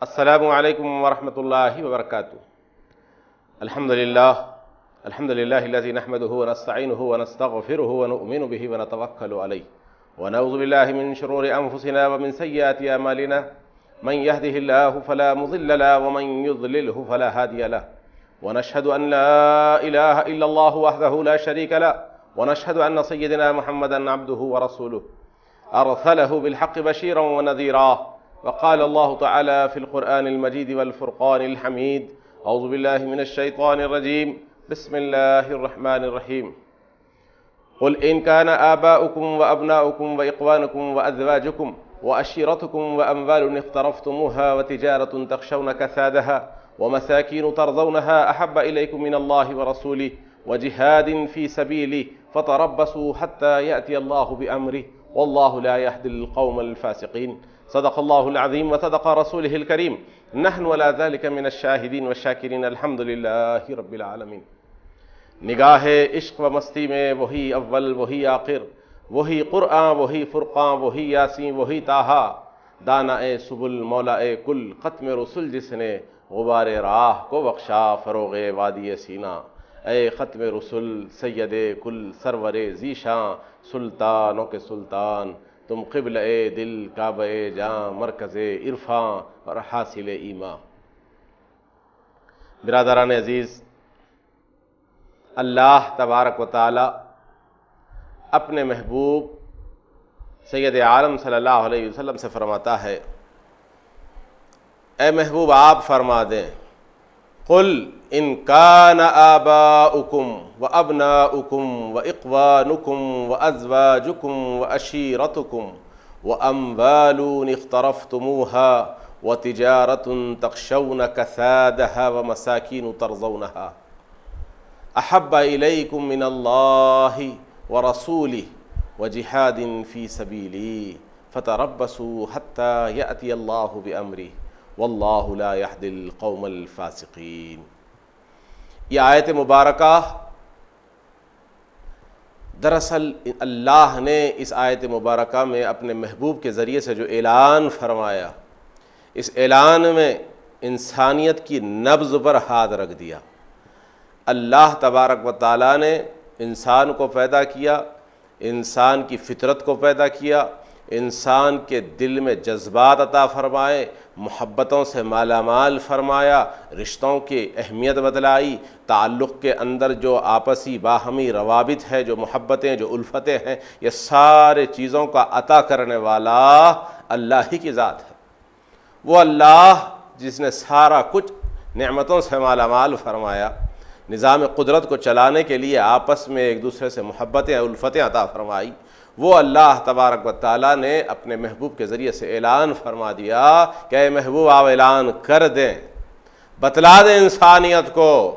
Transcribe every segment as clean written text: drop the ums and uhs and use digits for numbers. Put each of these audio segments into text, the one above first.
अस्सलामु अलैकुम वरहमतुल्लाहि वबरकातुहू। अल्हम्दुलिल्लाहिल्लज़ी नहमदुहु व नस्तईनुहु व नस्तगफिरुहु व नु'मिनु बिही व नतवक्कलु अलैहि व नऊज़ु बिल्लाहि मिन शुरूरि अंफुसिना व मिन सय्यिआति अमालिना मन यहदिहिल्लाहु फला मुज़िल्ल लहु व मन युज़लिलहु फला हादिय लहु व नशहदु अन ला इलाहा इल्लल्लाहु वहदहु ला शरीका लहु व नशहदु अन्न सय्यिदना मुहम्मदन अब्दुहु व रसूलुहु अरसलहु बिलहक़्क़ि बशीरन व नज़ीरा वक़ाल अल्लाहु तआला फ़िल क़ुरआनिल मजीद वल फ़ुरक़ानिल हमीद औज़ु बिल्लाहि मिनश शैतानिर रजीम बिस्मिल्लाहिर रहमानिर रहीम क़ुल इन कान आबाउकुम व अबनाउकुम व इख़्वानुकुम व अज़वाजुकुम व अशीरतुकुम व अम्वालुन इक़्तरफ़्तुमूहा व तिजारतुन तख़शौन कसादहा व मसाकीन तर्ज़ौनहा अहब्ब इलैकुम मिनल्लाहि व रसूलिहि व जिहादिन फ़ी सबीलिहि फ़तरब्बसू हत्ता यअतिय अल्लाहु बिअम्रिहि वल्लाहु ला यहदिल क़ौमल फ़ासिक़ीन। सदक़ल्लाहुल अज़ीम व सदक़ रसूलिहिल करीम। नहनु अला ज़ालिका मिनश शाहिदीन व शाकिरीन अल्हम्दुलिल्लाहि रब्बिल आलमीन। निगाहे इश्क़ व मस्ती में वही अव्वल वही आखिर, वही क़ुरआन वही फ़ुरक़ान वही यासीन वही ताहा, दाना ए सुबुल मौला ए कुल ख़त्म रसूल जिसने गुबारे राह को बख्शा फ़रोग़े वादी सीना। ए ख़त्म रसूल सैयदे कुल सरवरे ज़ीशां सुल्तानों के सुल्तान, तुम क़िबल ए दिल काबा ए जाँ मरकज़ इरफ़ां और हासिल ईमा। बिरादरान अज़ीज़, अल्लाह तबारक व तआला अपने महबूब सैयद आलम सल्लल्लाहु अलैहि वसल्लम से फरमाता है, ए महबूब आप फरमा दें, कुल इन कान आबाउकुम व अबनाउकुम व इख़्वानुकुम व अज़वाजुकुम व अशीरतुकुम व अम्वालुन इख़्तरफ़्तुमूहा व तिजारतुन तख़शौन कसादहा व मसाकीन तर्ज़ौनहा अहब्ब इलैकुम मिनल्लाहि व रसूलिहि व जिहादिन फ़ी सबीलिहि फ़तरब्बसू हत्ता यअतिय अल्लाहु बिअम्रिहि वल्लाहु ला यहदिल क़ौमल फ़ासिक़ीन। ये आयत मुबारका दरअसल अल्लाह ने इस आयत मुबारका में अपने महबूब के ज़रिए से जो ऐलान फरमाया, इस ऐलान में इंसानियत की नब्ज़ पर हाथ रख दिया। अल्लाह तबारक व तआला ने इंसान को पैदा किया, इंसान की फ़ितरत को पैदा किया, इंसान के दिल में जज्बात अता फ़रमाए, मोहब्बतों से मालामाल फरमाया, रिश्तों की अहमियत बतलाई, ताल्लुक़ के अंदर जो आपसी बाहमी रवाबित है, जो मोहब्बतें जो उल्फ़तें हैं, ये सारे चीज़ों का अता करने वाला अल्लाह ही की ज़ात है। वो अल्लाह जिसने सारा कुछ नेमतों से मालामाल फरमाया, निज़ाम कुदरत को चलाने के लिए आपस में एक दूसरे से मोहब्बतें उल्फ़तें अता फ़रमाई, वो अल्लाह तबारक व तआला ने अपने महबूब के ज़रिए से ऐलान फरमा दिया कि ए महबूब आप ऐलान कर दें, बतला दें इंसानियत को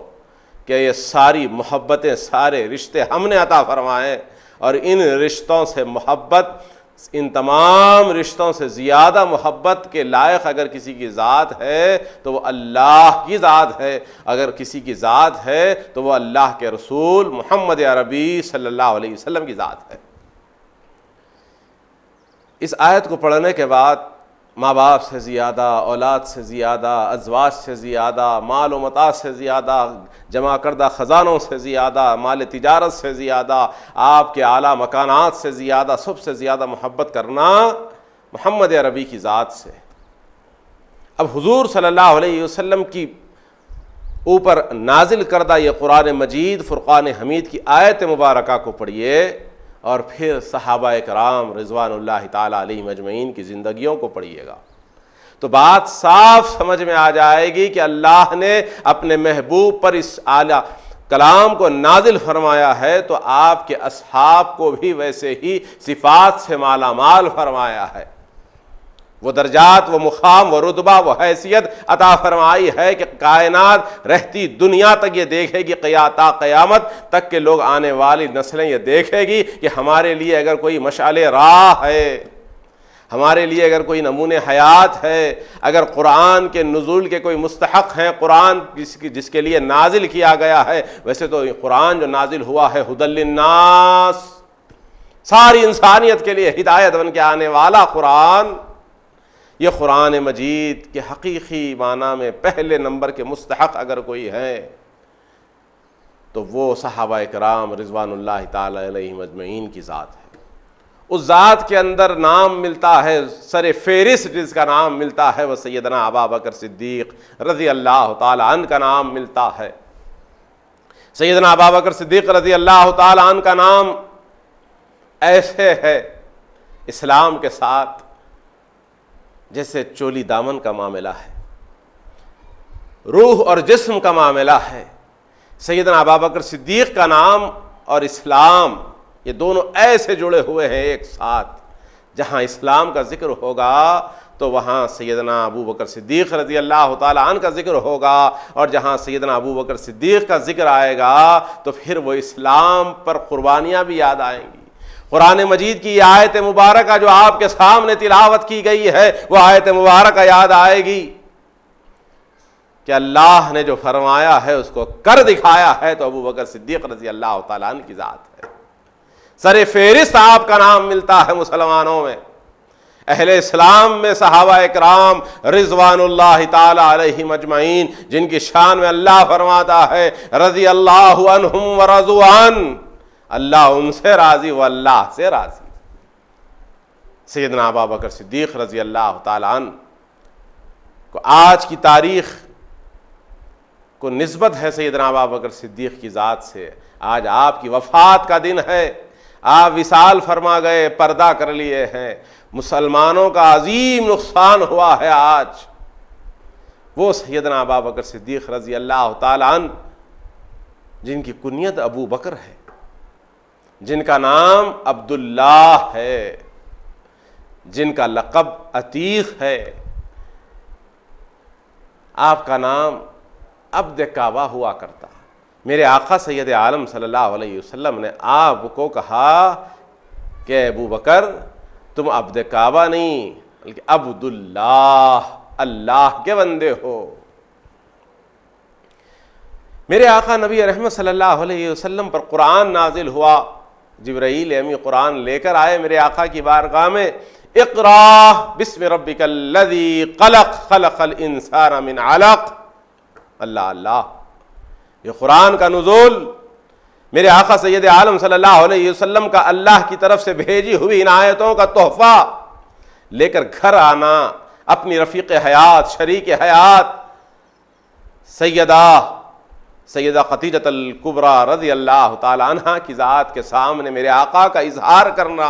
कि ये सारी मोहब्बतें सारे रिश्ते हमने अता फरमाए, और इन रिश्तों से मोहब्बत, इन तमाम रिश्तों से ज़्यादा मोहब्बत के लायक अगर किसी की ज़ात है तो वो अल्लाह की ज़ात है। अगर किसी की ज़ात है तो वो अल्लाह के रसूल मुहम्मद अरबी सल्लल्लाहु अलैहि वसल्लम की ज़ात है। इस आयत को पढ़ने के बाद माँ बाप से ज़्यादा, औलाद से ज़्यादा, अज़वाज से ज़्यादा, माल व मता से ज़्यादा, जमा करदा ख़ज़ानों से ज़्यादा, माल तिजारत से ज़्यादा, आपके आला मकानात से ज़्यादा, सबसे ज़्यादा मोहब्बत करना मुहम्मद अरबी की ज़ात से। अब हुज़ूर सल्लल्लाहु अलैहि वसल्लम की ऊपर नाजिल करदा ये कुरान मजीद फ़ुरक़ान हमीद की आयत मुबारका को पढ़िए और फिर सहाबा कराम रिज़वानुल्लाहि ताला अलैहिम अजमईन की ज़िंदगियों को पढ़िएगा तो बात साफ समझ में आ जाएगी कि अल्लाह ने अपने महबूब पर इस आला कलाम को नाजिल फरमाया है तो आपके असहाब को भी वैसे ही सिफ़ात से मालामाल फरमाया है। वो दर्जात, वो मुकाम, वो रुतबा, वो हैसियत अता फरमाई है कि कायनात रहती दुनिया तक ये देखेगी, क़यामत तक के लोग, आने वाली नस्लें ये देखेगी कि हमारे लिए अगर कोई मशाले राह है, हमारे लिए अगर कोई नमूने हयात है, अगर कुरान के नुज़ूल के कोई मुस्तहक़ हैं, कुरान जिसके लिए नाजिल किया गया है, वैसे तो कुरान जो नाजिल हुआ है हुदल लिन्नास, सारी इंसानियत के लिए हिदायत बन के आने वाला कुरान, ये कुरान मजीद के हकीकी माना में पहले नंबर के मुस्तहक अगर कोई है तो वो सहाबा इकराम रिज़वानुल्लाह ताला अलैहिम अजमईन की ज़ात है। उस ज़ात के अंदर नाम मिलता है, सरे फेरिस्त जिसका नाम मिलता है वह सैयदना अबू बकर सिद्दीक़ रज़ी अल्लाह ताला अन्हु का नाम मिलता है। सैयदना अबू बकर सिद्दीक़ रज़ी अल्लाह ताला अन्हु का नाम ऐसे है इस्लाम के साथ जैसे चोली दामन का मामला है, रूह और जिस्म का मामला है। सैयदना अबू बकर सिद्दीक़ का नाम और इस्लाम ये दोनों ऐसे जुड़े हुए हैं एक साथ, जहाँ इस्लाम का जिक्र होगा तो वहाँ सैयदना अबू बकर सिद्दीक़ रज़ी अल्लाह ताला अन्हु का जिक्र होगा, और जहाँ सैयदना अबू बकर सिद्दीक़ का जिक्र आएगा तो फिर वो इस्लाम पर कुर्बानियाँ भी याद आएंगी। कुरान मजीद की आयत मुबारक जो आपके सामने तिलावत की गई है वो आयत मुबारक याद आएगी कि अल्लाह ने जो फरमाया है उसको कर दिखाया है, तो अबू बकर सिद्दीक़ रज़ी अल्लाह ताला अन्हु की ज़ात है। सरे फेरिस्त आपका नाम मिलता है मुसलमानों में, अहले इस्लाम में सहाबा इकराम रिज़वानुल्लाह ताला अलैहिम अजमईन, जिनकी शान में अल्लाह फरमाता है रज़ी अल्लाहु अन्हुम व रज़ू अन्हु, अल्लाह उनसे राजी व अल्लाह से राजी। सैयदना अबू बकर सिद्दीक़ रज़ी अल्लाह ताला अन्हु को आज की तारीख़ को निस्बत है सैयदना अबू बकर सिद्दीक़ की ज़ात से। आज आपकी वफ़ात का दिन है, आप विसाल फरमा गए, पर्दा कर लिए हैं, मुसलमानों का अजीम नुकसान हुआ है। आज वो सैयदना अबू बकर सिद्दीक़ रज़ी अल्लाह ताला अन्हु जिनकी कुनियत अबू बकर है, जिनका नाम अब्दुल्लाह है, जिनका लक़ब अतीक़ है, आपका नाम अब्द काबा हुआ करता। मेरे आका सैयद आलम सल्लल्लाहु अलैहि वसल्लम ने आपको कहा कि अबू बकर तुम अब्द काबा नहीं बल्कि अब्दुल्लाह, अल्लाह के बंदे हो। मेरे आका नबी रहमत सल्लल्लाहु अलैहि वसल्लम पर कुरान नाजिल हुआ, जिब्राईल अमी कुरान लेकर आए मेरे आका की बारगाह में, इक़रा बिस्मि रब्बिकल्लज़ी ख़लक़ ख़लक़ल इंसान मिन अलक़। अल्लाह अल्लाह, ये कुरान का नुज़ूल मेरे आका सैयद आलम सल्लल्लाहु अलैहि वसल्लम का अल्लाह की तरफ से भेजी हुई इन आयतों का तोहफ़ा लेकर घर आना, अपनी रफ़ीक़ हयात शरीक हयात सैयदा खदीजतुल कुबरा रज़ी अल्लाह ताला अन्हा की ज़ात के सामने मेरे आका का इजहार करना,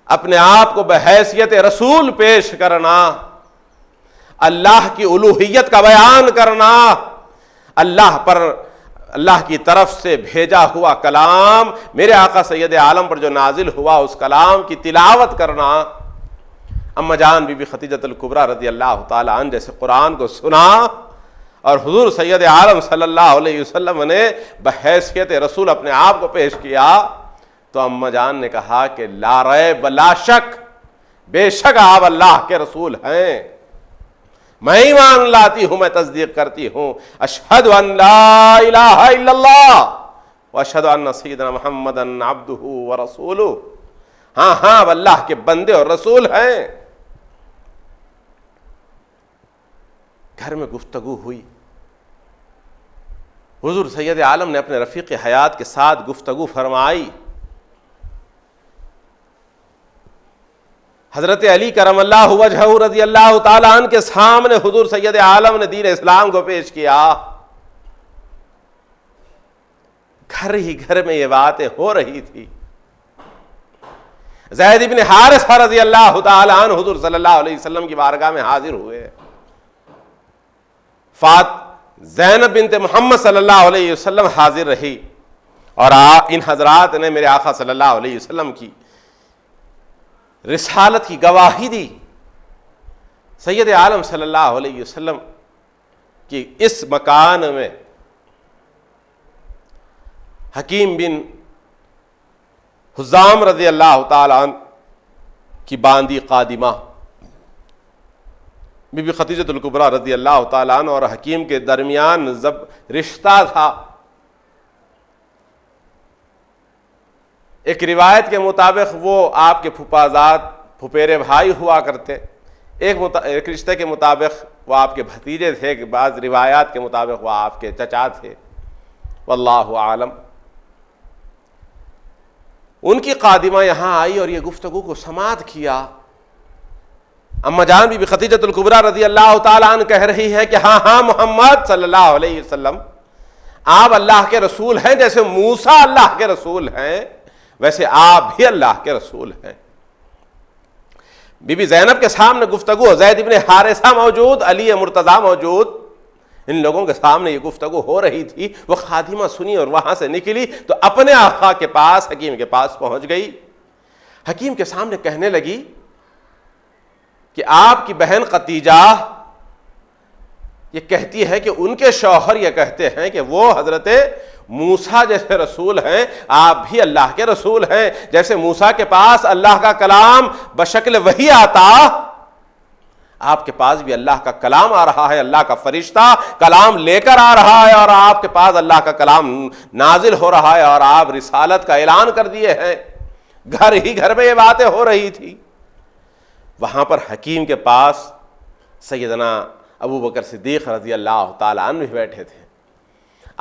अपने आप को बहैसियत रसूल पेश करना, अल्लाह की उलूहियत का बयान करना, अल्लाह की तरफ से भेजा हुआ कलाम मेरे आका सैयद आलम पर जो नाजिल हुआ उस कलाम की तिलावत करना। अम्मा जान बीबी खदीजतुल कुबरा रज़ी अल्लाह ताला अन्हा जैसे कुरान को सुना और हुजूर सैयद आलम सल्लल्लाहु अलैहि वसल्लम ने बहैसियत रसूल अपने आप को पेश किया, तो अम्मा जान ने कहा कि ला रैब ला शक, बेशक आप अल्लाह के रसूल हैं, मैं ईमान लाती हूं, मैं तस्दीक करती हूं। अशहदु अन ला इलाहा इल्लल्लाह व अशहदु अन्न सय्यदना मुहम्मदन अब्दुहु व रसूलुहु। हाँ हाँ, अल्लाह के बंदे और रसूल हैं। घर में गुफ्तगू हुई, हुजूर सैयद आलम ने अपने रफ़ीक़ हयात के साथ गुफ्तगू फरमाई। हज़रत अली करमल्लाहु वजहहु रज़ी अल्लाह ताला अन्हु के सामने हुजूर सैयद आलम ने दीन इस्लाम को पेश किया। घर ही घर में ये बातें हो रही थी। ज़ैद इब्न हारिसा रज़ी अल्लाह ताला अन्हु हुजूर सल्लल्लाहु अलैहि वसल्लम की बारगाह में हाजिर हुए। ज़ैनब बिन्त मोहम्मद सल्लल्लाहु अलैहि वसल्लम हाजिर रही और इन हजरात ने मेरे आका सल्लल्लाहु अलैहि वसल्लम की रिसालत की गवाही दी। सैयद आलम सल्लल्लाहु अलैहि वसल्लम की इस मकान में हकीम बिन हुज़ाम रज़ी अल्लाह ताला अन्हु की बांदी कादिमा बीबी खदीजतुल कुबरा रज़ी अल्लाह ताला अन्हा और हकीम के दरमियान जब रिश्ता था, एक रिवायत के मुताबिक वो आपके फुफाजाद फुफेरे भाई हुआ करते, एक रिश्ते के मुताबिक वह आपके भतीजे थे, कि बाज़ रिवायात के मुताबिक वह आपके चचा थे, वल्लाहु आलम। उनकी कादिमा यहाँ आई और ये गुफ्तगू को समाअत किया। अम्मा जान बीबी खदीजतुल कुबरा रज़ी अल्लाह ताला अन्हा कह रही है कि हाँ हाँ मोहम्मद सल्लल्लाहु अलैहि वसल्लम आप अल्लाह के रसूल हैं, जैसे मूसा अल्लाह के रसूल हैं वैसे आप भी अल्लाह के रसूल हैं। बीबी ज़ैनब के सामने गुफ्तगू, ज़ैद इब्ने हारिसा मौजूद, अली मुर्तज़ा मौजूद, इन लोगों के सामने ये गुफ्तगू हो रही थी। वो खादिमा सुनी और वहां से निकली तो अपने आका के पास, हकीम के पास पहुंच गई। हकीम के सामने कहने लगी कि आपकी बहन खतीजा ये कहती है कि उनके शौहर ये कहते हैं कि वो हजरत मूसा जैसे रसूल हैं, आप भी अल्लाह के रसूल हैं। जैसे मूसा के पास अल्लाह का कलाम बशक्ल वही आता, आपके पास भी अल्लाह का कलाम आ रहा है, अल्लाह का फरिश्ता कलाम लेकर आ रहा है और आपके पास अल्लाह का कलाम नाजिल हो रहा है और आप रिसालत का ऐलान कर दिए हैं। घर ही घर में ये बातें हो रही थी। वहां पर हकीम के पास सैयदना अबू बकर सिद्दीक रज़ी अल्लाह ताला अन्हु भी बैठे थे।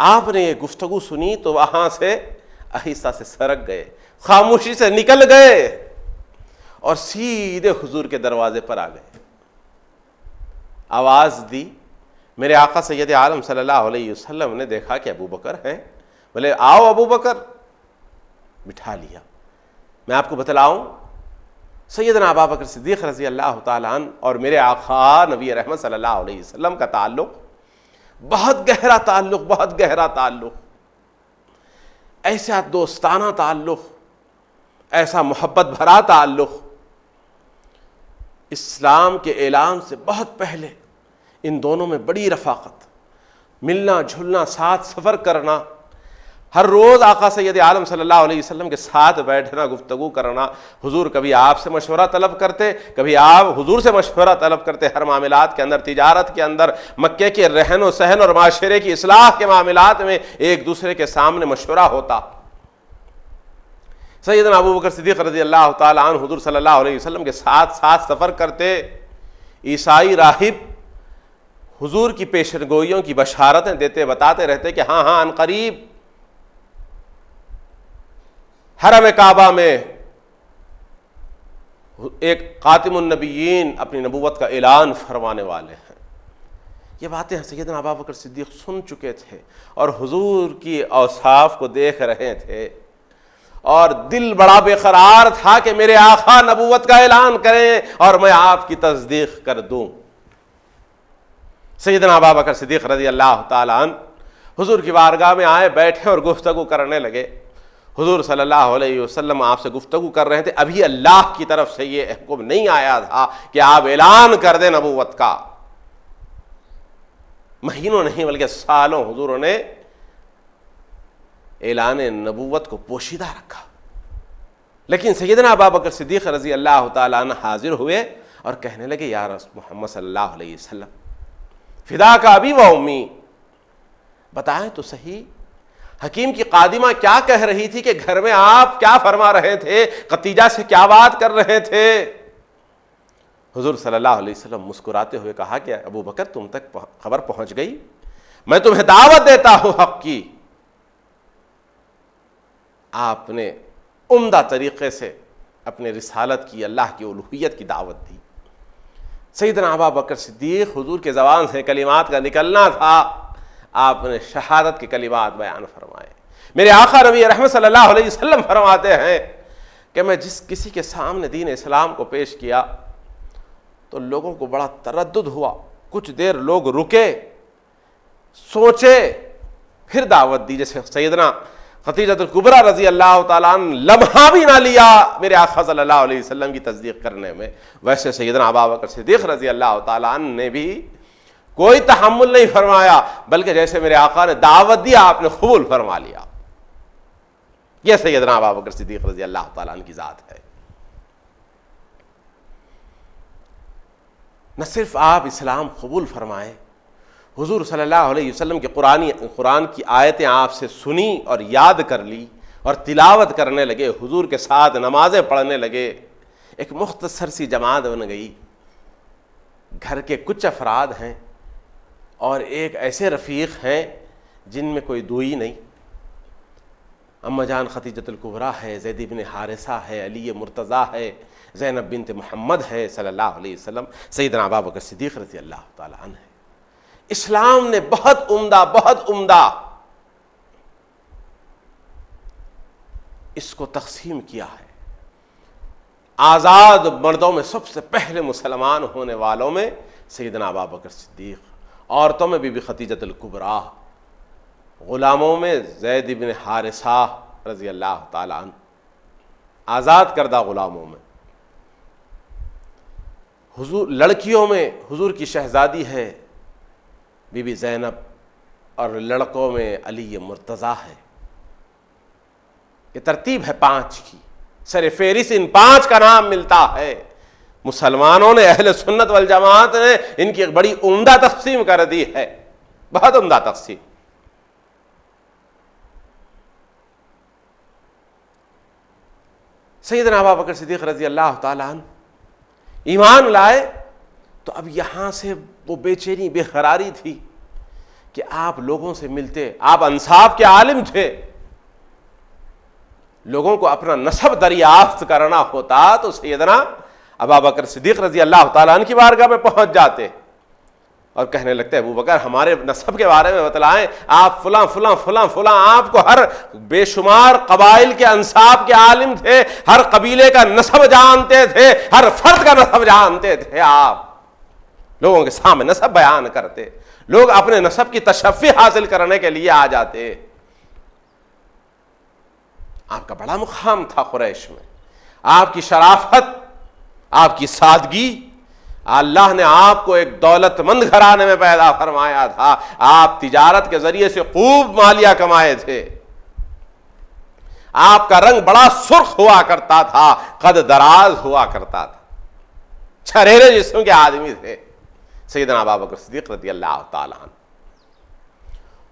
आपने ये गुफ्तगू सुनी तो वहां से आहिस्ता से सरक गए, खामोशी से निकल गए और सीधे हुजूर के दरवाजे पर आ गए। आवाज दी, मेरे आका सैयद आलम सल्लल्लाहु अलैहि वसल्लम ने देखा कि अबू बकर हैं। बोले आओ अबू बकर, बिठा लिया। मैं आपको बतलाऊं, सैयदना अबू बकर सिद्दीक रज़ी अल्लाह ताला अन्हु और मेरे आका नबी रहमत सल्लल्लाहु अलैहि वसल्लम का ताल्लुक बहुत गहरा ताल्लुक, बहुत गहरा ताल्लुक, ऐसा दोस्ताना ताल्लुक, ऐसा मोहब्बत भरा ताल्लुक। इस्लाम के ऐलान से बहुत पहले इन दोनों में बड़ी रफ़ाक़त, मिलना जुलना, साथ सफ़र करना, हर रोज़ आका सैयद आलम सल्लल्लाहु अलैहि वसल्लम के साथ बैठना, गुफ्तगू करना। हुजूर कभी आपसे मशवरा तलब करते, कभी आप हुजूर से मशवरा तलब करते, हर मामलात के अंदर, तिजारत के अंदर, मक्के के रहन व सहन और माशरे की इस्लाह के मामलात में एक दूसरे के सामने मशवरा होता। सैयदना अबू बकर सिद्दीक़ रज़ी अल्लाह ताला अन्हु हुजूर सल्लल्लाहु अलैहि वसल्लम के साथ साथ सफ़र करते। ईसाई राहिब हुजूर की पेशनगोइयों की बशारतें देते, बताते रहते कि हाँ हाँ अनकरीब हरम काबा में एक कातिमुन नबीयीन अपनी नबूवत का ऐलान फरमाने वाले हैं। ये बातें सैयदना अबू बकर सिद्दीक़ सुन चुके थे और हुजूर की औसाफ को देख रहे थे और दिल बड़ा बेकरार था कि मेरे आका नबूवत का ऐलान करें और मैं आपकी तस्दीक कर दूं। सैयदना अबू बकर सिद्दीक़ रज़ी अल्लाह ताला अन्हु हुजूर की बारगाह में आए, बैठे और गुफ्तगू करने लगे। हुजूर सल्लल्लाहु अलैहि वसल्लम आपसे गुफ्तगू कर रहे थे। अभी अल्लाह की तरफ से ये हुक्म नहीं आया था कि आप ऐलान कर दें नबूवत का। महीनों नहीं बल्कि सालों हुजूरों ने ऐलान नबूवत को पोशीदा रखा। लेकिन सैयदना अबू बकर सिद्दीक़ रज़ी अल्लाह ताला अन्हु हाजिर हुए और कहने लगे, या रसूल मोहम्मद सल्लल्लाहु अलैहि वसल्लम, फिदा का अबी व उम्मी, बताएं तो सही हकीम की कादिमा क्या कह रही थी कि घर में आप क्या फरमा रहे थे, खतीजा से क्या बात कर रहे थे। हुजूर सल्लल्लाहु अलैहि वसल्लम मुस्कुराते हुए कहा कि अबू बकर तुम तक खबर पहुंच गई, मैं तुम्हें दावत देता हूं हक की। आपने उम्दा तरीके से अपने रिसालत की, अल्लाह की उलूहियत की दावत दी। सैयदना अबू बकर सिद्दीक़ हुजूर के ज़बान से कलिमात का निकलना था, आपने शहादत के कलिमात बयान फरमाए। मेरे आका नबी रहमत सल्लल्लाहु अलैहि वसल्लम फरमाते हैं कि मैं जिस किसी के सामने दीन इस्लाम को पेश किया तो लोगों को बड़ा तरद्दुद हुआ, कुछ देर लोग रुके, सोचे, फिर दावत दी। जैसे सैयदना खदीजतुल कुबरा रज़ी अल्लाह ताला अन्हा लम्हा भी ना लिया मेरे आका सल्लल्लाहु अलैहि वसल्लम की तस्दीक करने में, वैसे सैयदना अबू बकर सिद्दीक़ रज़ी अल्लाह ताला अन्हु ने भी कोई तहम्मुल नहीं फरमाया, बल्कि जैसे मेरे आका ने दावत दी आपने कबूल फरमा लिया। यह सैयदना अबू बकर सिद्दीक़ रज़ी अल्लाह ताला अन्हु की ज़ात है। न सिर्फ आप इस्लाम कबूल फरमाए, हुजूर सल्लल्लाहु अलैहि वसल्लम के कुरान की आयतें आपसे सुनी और याद कर ली और तिलावत करने लगे, हुजूर के साथ नमाजें पढ़ने लगे। एक मुख्तसर सी जमात बन गई। घर के कुछ अफराद हैं और एक ऐसे रफ़ीक हैं जिनमें कोई दुई नहीं। अम्मा जान खतीजतुल कुबरा है, ज़ैद इब्न हारिसा है, अली मुर्तज़ा है, ज़ैनब बिन्त मोहम्मद है सल्लल्लाहु अलैहि वसल्लम, सैयदना अबू बकर सिद्दीक़ रज़ी अल्लाह ताला अन्हु है। इस्लाम ने बहुत उम्दा इसको तक़सीम किया है। आज़ाद मर्दों में सबसे पहले मुसलमान होने वालों में सैयदना अबू बकर सिद्दीक़, औरतों में बीबी खतीजतुल कुबरा, ग़ुलामों में ज़ैद इब्न हारिसा रज़ी अल्लाह ताला अन्हु, आज़ाद करदा ग़ुलामों में। हुजूर लड़कियों में हुजूर की शहज़ादी है बीबी ज़ैनब, और लड़कों में अली मुर्तज़ा है। ये तरतीब है 5 की, सर फेरिस इन 5 का नाम मिलता है। मुसलमानों ने, अहले सुन्नत वल जमात ने इनकी एक बड़ी उम्दा तक़सीम कर दी है, बहुत उम्दा तक़सीम। सैयदना अबू बकर सिद्दीक़ रज़ी अल्लाह ताला अन्हु ईमान लाए तो अब यहां से वो बेचैनी बेकरारी थी कि आप लोगों से मिलते, आप अंसाब के आलिम थे, लोगों को अपना नसब दरियाफ्त करना होता तो सैयदना अबू बकर सिद्दीक़ रज़ी अल्लाह ताला अन्हु की बारगाह में पहुंच जाते और कहने लगते अबू बकर हमारे नसब के बारे में बतलाएं, आप फलां फलां फलां फलां, आपको हर बेशुमार कबाइल के अंसाब के आलिम थे, हर कबीले का नसब जानते थे, हर फर्द का नसब जानते थे। आप लोगों के सामने नसब बयान करते, लोग अपने नसब की तशफ़ी हासिल करने के लिए आ जाते। आपका बड़ा मुकाम था कुरैश में, आपकी शराफत, आपकी सादगी, अल्लाह ने आपको एक दौलतमंद घराने में पैदा फरमाया था। आप तिजारत के जरिए से खूब मालिया कमाए थे, आपका रंग बड़ा सुर्ख हुआ करता था, कद दराज हुआ करता था, छरेरे जिस्म के आदमी थे सैयदना अबू बकर सिद्दीक़ रज़ी अल्लाह ताला अन्हु।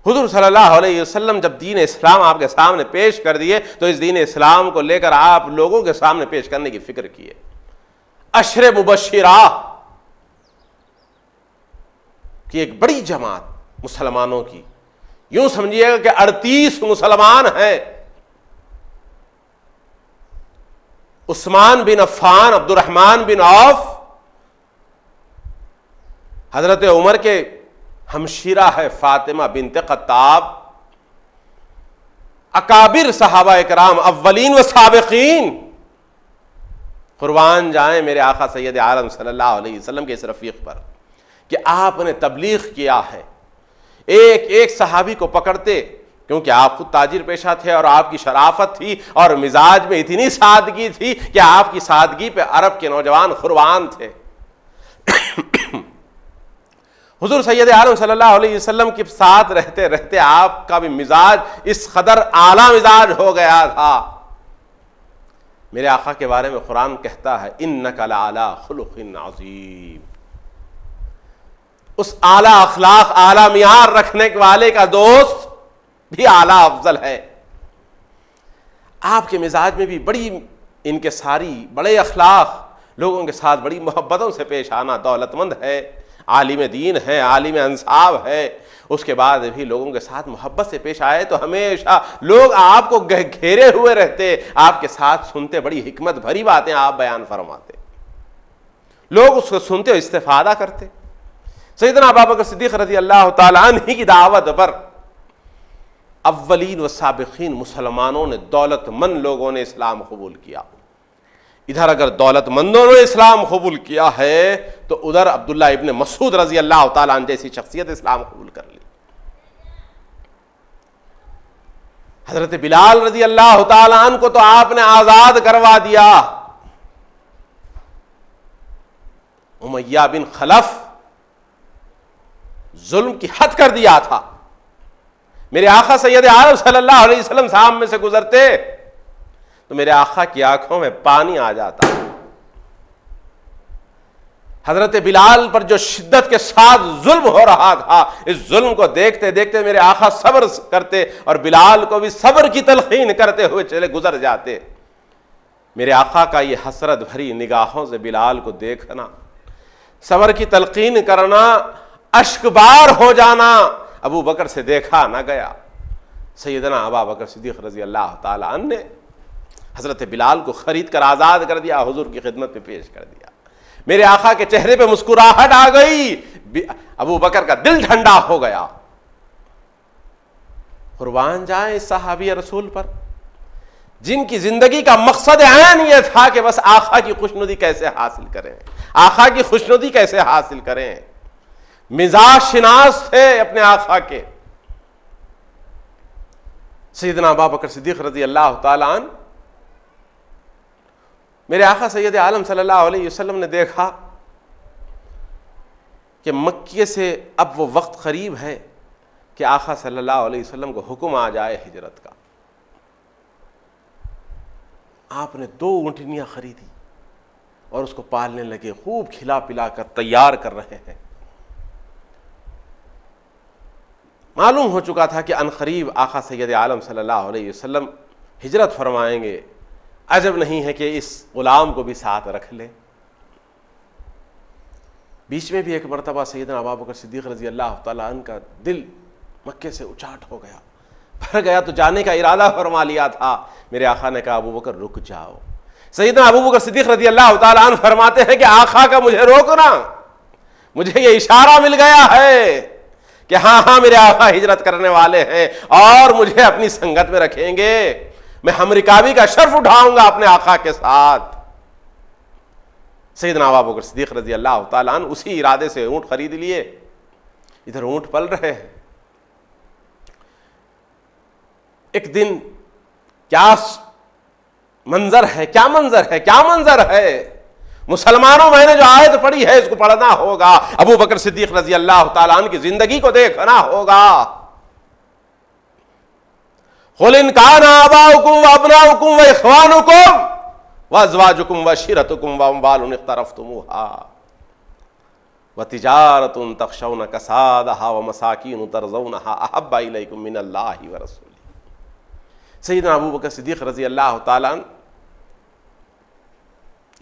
हुज़ूर सल्लल्लाहु अलैहि वसल्लम जब दीन इस्लाम आपके सामने पेश कर दिए तो इस दीन इस्लाम को लेकर आप लोगों के सामने पेश करने की फिक्र किए। अशरे मुबश्शिरा की एक बड़ी जमात मुसलमानों की, यूं समझिएगा कि 38 मुसलमान हैं। उस्मान बिन अफ़्फ़ान, अब्दुर्रहमान बिन औफ, हजरत उमर के हमशीरा है फातिमा बिनते ख़त्ताब, अकाबिर सहाबा इकराम अव्वलीन व साबिकीन, कुर्बान जाएं मेरे आका सैयद आलम सल्लल्लाहु अलैहि वसल्लम के इस रफ़ीक पर कि आपने तबलीग किया है। एक एक सहाबी को पकड़ते, क्योंकि आप खुद ताजिर पेशा थे और आपकी शराफत थी और मिजाज में इतनी सादगी थी कि आपकी सादगी पे अरब के नौजवान कुर्बान थे। हुजूर सैयद आलम सल्लल्लाहु अलैहि वसल्लम के साथ रहते रहते आपका भी मिजाज इस कदर आला मिजाज हो गया था। मेरे आका के बारे में कुरान कहता है इन्नका लअला खुलुक़िन अज़ीम। उस आला अखलाक, आला मियार रखने वाले का दोस्त भी आला अफजल है। आपके मिजाज में भी बड़ी इनके सारी बड़े अखलाक, लोगों के साथ बड़ी मोहब्बतों से पेश आना, दौलतमंद है, आलिम दीन है, आलिम अंसाब है, उसके बाद भी लोगों के साथ मोहब्बत से पेश आए तो हमेशा लोग आपको घेरे हुए रहते, आपके साथ सुनते, बड़ी हिकमत भरी बातें आप बयान फरमाते, लोग उसको सुनते और इस्तेफादा करते। सैयदना अबू बकर सिद्दीक़ रज़ी अल्लाह ताला अन्हु की दावत पर अव्वलीन व साबिकीन मुसलमानों ने, दौलतमंद लोगों ने इस्लाम कबूल किया। इधर अगर दौलतमंदों ने इस्लाम कबूल किया है तो उधर अब्दुल्ला इब्न मसूद रज़ी अल्लाह ताला अन्हु जैसी शख्सियत इस्लाम कबूल कर ली। हजरत बिलाल रज़ी अल्लाह ताला अन्हु को तो आपने आजाद करवा दिया। उमय्या बिन खलफ जुल्म की हद कर दिया था। मेरे आका सैयद आलम सल्लल्लाहु अलैहि वसल्लम सामने से गुजरते तो मेरे आका की आंखों में पानी आ जाता। हजरत बिलाल पर जो शिद्दत के साथ जुल्म हो रहा था, इस जुल्म को देखते देखते मेरे आका सब्र करते और बिलाल को भी सब्र की तलकीन करते हुए चले गुजर जाते। मेरे आका का ये हसरत भरी निगाहों से बिलाल को देखना, सबर की तलकीन करना, अश्कबार हो जाना अबू बकर से देखा ना गया। सैयदना अबू बकर सिद्दीक़ रज़ी अल्लाह ताला अन्हु ने हज़रत बिलाल को खरीद कर आज़ाद कर दिया, हुजूर की खिदमत में पेश कर दिया। मेरे आका के चेहरे पे मुस्कुराहट आ गई, अबू बकर का दिल ठंडा हो गया। कुर्बान जाए इस सहाबी रसूल पर जिनकी जिंदगी का मकसद ऐन ये था कि बस आका की खुशनुदी कैसे हासिल करें, आका की खुशनुदी कैसे हासिल करें। मिजाज शिनास थे अपने आका के। सैयदना अबू बकर सिद्दीक़ रज़ी अल्लाह ताला अन्हु, मेरे आका सैयद आलम सल्लल्लाहु अलैहि वसल्लम ने देखा कि मक्के से अब वो वक्त करीब है कि आका सल्लल्लाहु अलैहि वसल्लम को हुक्म आ जाए हिजरत का। आपने 2 ऊँटनियाँ खरीदी और उसको पालने लगे, खूब खिला पिला कर तैयार कर रहे हैं। मालूम हो चुका था कि अनकरीब आका सैयद आलम सल्लल्लाहु अलैहि वसल्लम हिजरत फरमाएंगे। अजब नहीं है कि इस गुलाम को भी साथ रख ले। बीच में भी एक मरतबा सैयदना अबू बकर सिद्दीक़ रज़ी अल्लाह ताला अन्हु का दिल मक्के से उचाट हो गया, भर गया, तो जाने का इरादा फरमा लिया था। मेरे आका ने कहा अबू बकर रुक जाओ। सैयदना अबू बकर सिद्दीक़ रज़ी अल्लाह ताला अन्हु फरमाते हैं कि आका का मुझे रोकना, मुझे ये इशारा मिल गया है कि हाँ हाँ मेरे आका हिजरत करने वाले हैं और मुझे अपनी संगत में रखेंगे, मैं हमरिकाबी का शर्फ उठाऊंगा अपने आका के साथ। सैयदना अबू बकर सिद्दीक़ रज़ी अल्लाह ताला अन्हु उसी इरादे से ऊँट खरीद लिए। इधर ऊँट पल रहे हैं। एक दिन क्या मंजर है, क्या मंजर है, क्या मंजर है। मुसलमानों, मैंने जो आयत पढ़ी है इसको पढ़ना होगा। अबू बकर सिद्दीक़ रज़ी अल्लाह ताला अन्हु की जिंदगी को देखना होगा। कुल इन काना आबाउकुम व अबनाउकुम व इख्वानुकुम व अज़वाजुकुम व अशीरतुकुम व अम्वालुन इख्तरफ्तुमूहा व तिजारतुन तख़शौना कसादहा व मसाकीन तरज़ौनहा अहब्बा इलैकुम मिनल्लाहि व रसूलिही। सैयदना अबू बकर सिद्दीक़ रज़ी अल्लाह ताला अन्हु,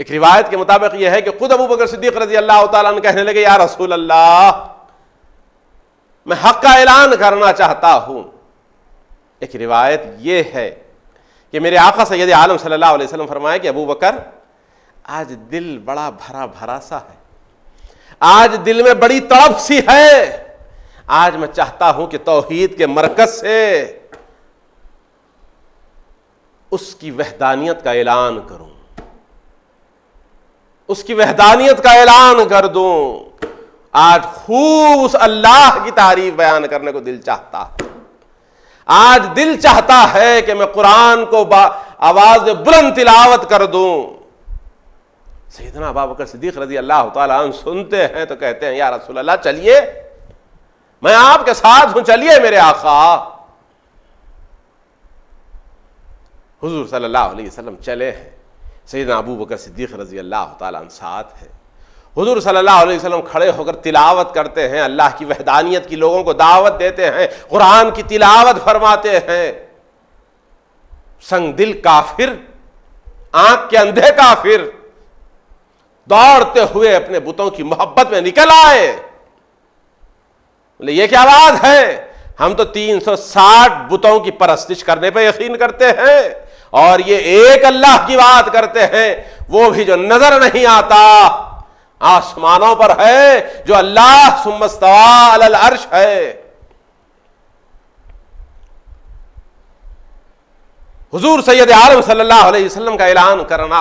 एक रिवायत के मुताबिक यह है कि खुद अबू बकर सिद्दीक़ रज़ी अल्लाह ताला अन्हु कहने लगे, या रसूल अल्लाह, मैं हक़ का ऐलान करना चाहता हूं। एक रिवायत यह है कि मेरे आका सैयद आलम सल्लल्लाहु अलैहि वसल्लम फरमाए कि अबू बकर, आज दिल बड़ा भरा भरा सा है, आज दिल में बड़ी तड़प सी है। आज मैं चाहता हूं कि तौहीद के मरकज से उसकी वहदानियत का ऐलान करूं, उसकी वहदानियत का ऐलान कर दूं। आज खूब उस अल्लाह की तारीफ बयान करने को दिल चाहता है। आज दिल चाहता है कि मैं कुरान को आवाज बुलंद तिलावत कर दूं। सैयदना अबू बकर सिद्दीक़ रज़ी अल्लाह ताला अन्हु सुनते हैं तो कहते हैं, या रसूल अल्लाह, चलिए, मैं आपके साथ हूं, चलिए मेरे आका। हुजूर सल्लल्लाहु अलैहि वसल्लम चले हैं। सैयदना अबू बकर सिद्दीक़ रज़ी अल्लाह ताला अन्हु साथ है। हुजूर सल्लल्लाहु अलैहि वसल्लम खड़े होकर तिलावत करते हैं, अल्लाह की वहदानियत की लोगों को दावत देते हैं, कुरान की तिलावत फरमाते हैं। संग दिल काफिर, आंख के अंधे काफिर दौड़ते हुए अपने बुतों की मोहब्बत में निकल आए। बोले, ये क्या बात है, हम तो 360 बुतों की परस्तिश करने पर यकीन करते हैं और ये एक अल्लाह की बात करते हैं, वो भी जो नजर नहीं आता, आसमानों पर है, जो अल्लाह सुम्मस्तवा अलल अर्श है। हुजूर सैयद आलम सल्लल्लाहु अलैहि वसल्लम का ऐलान करना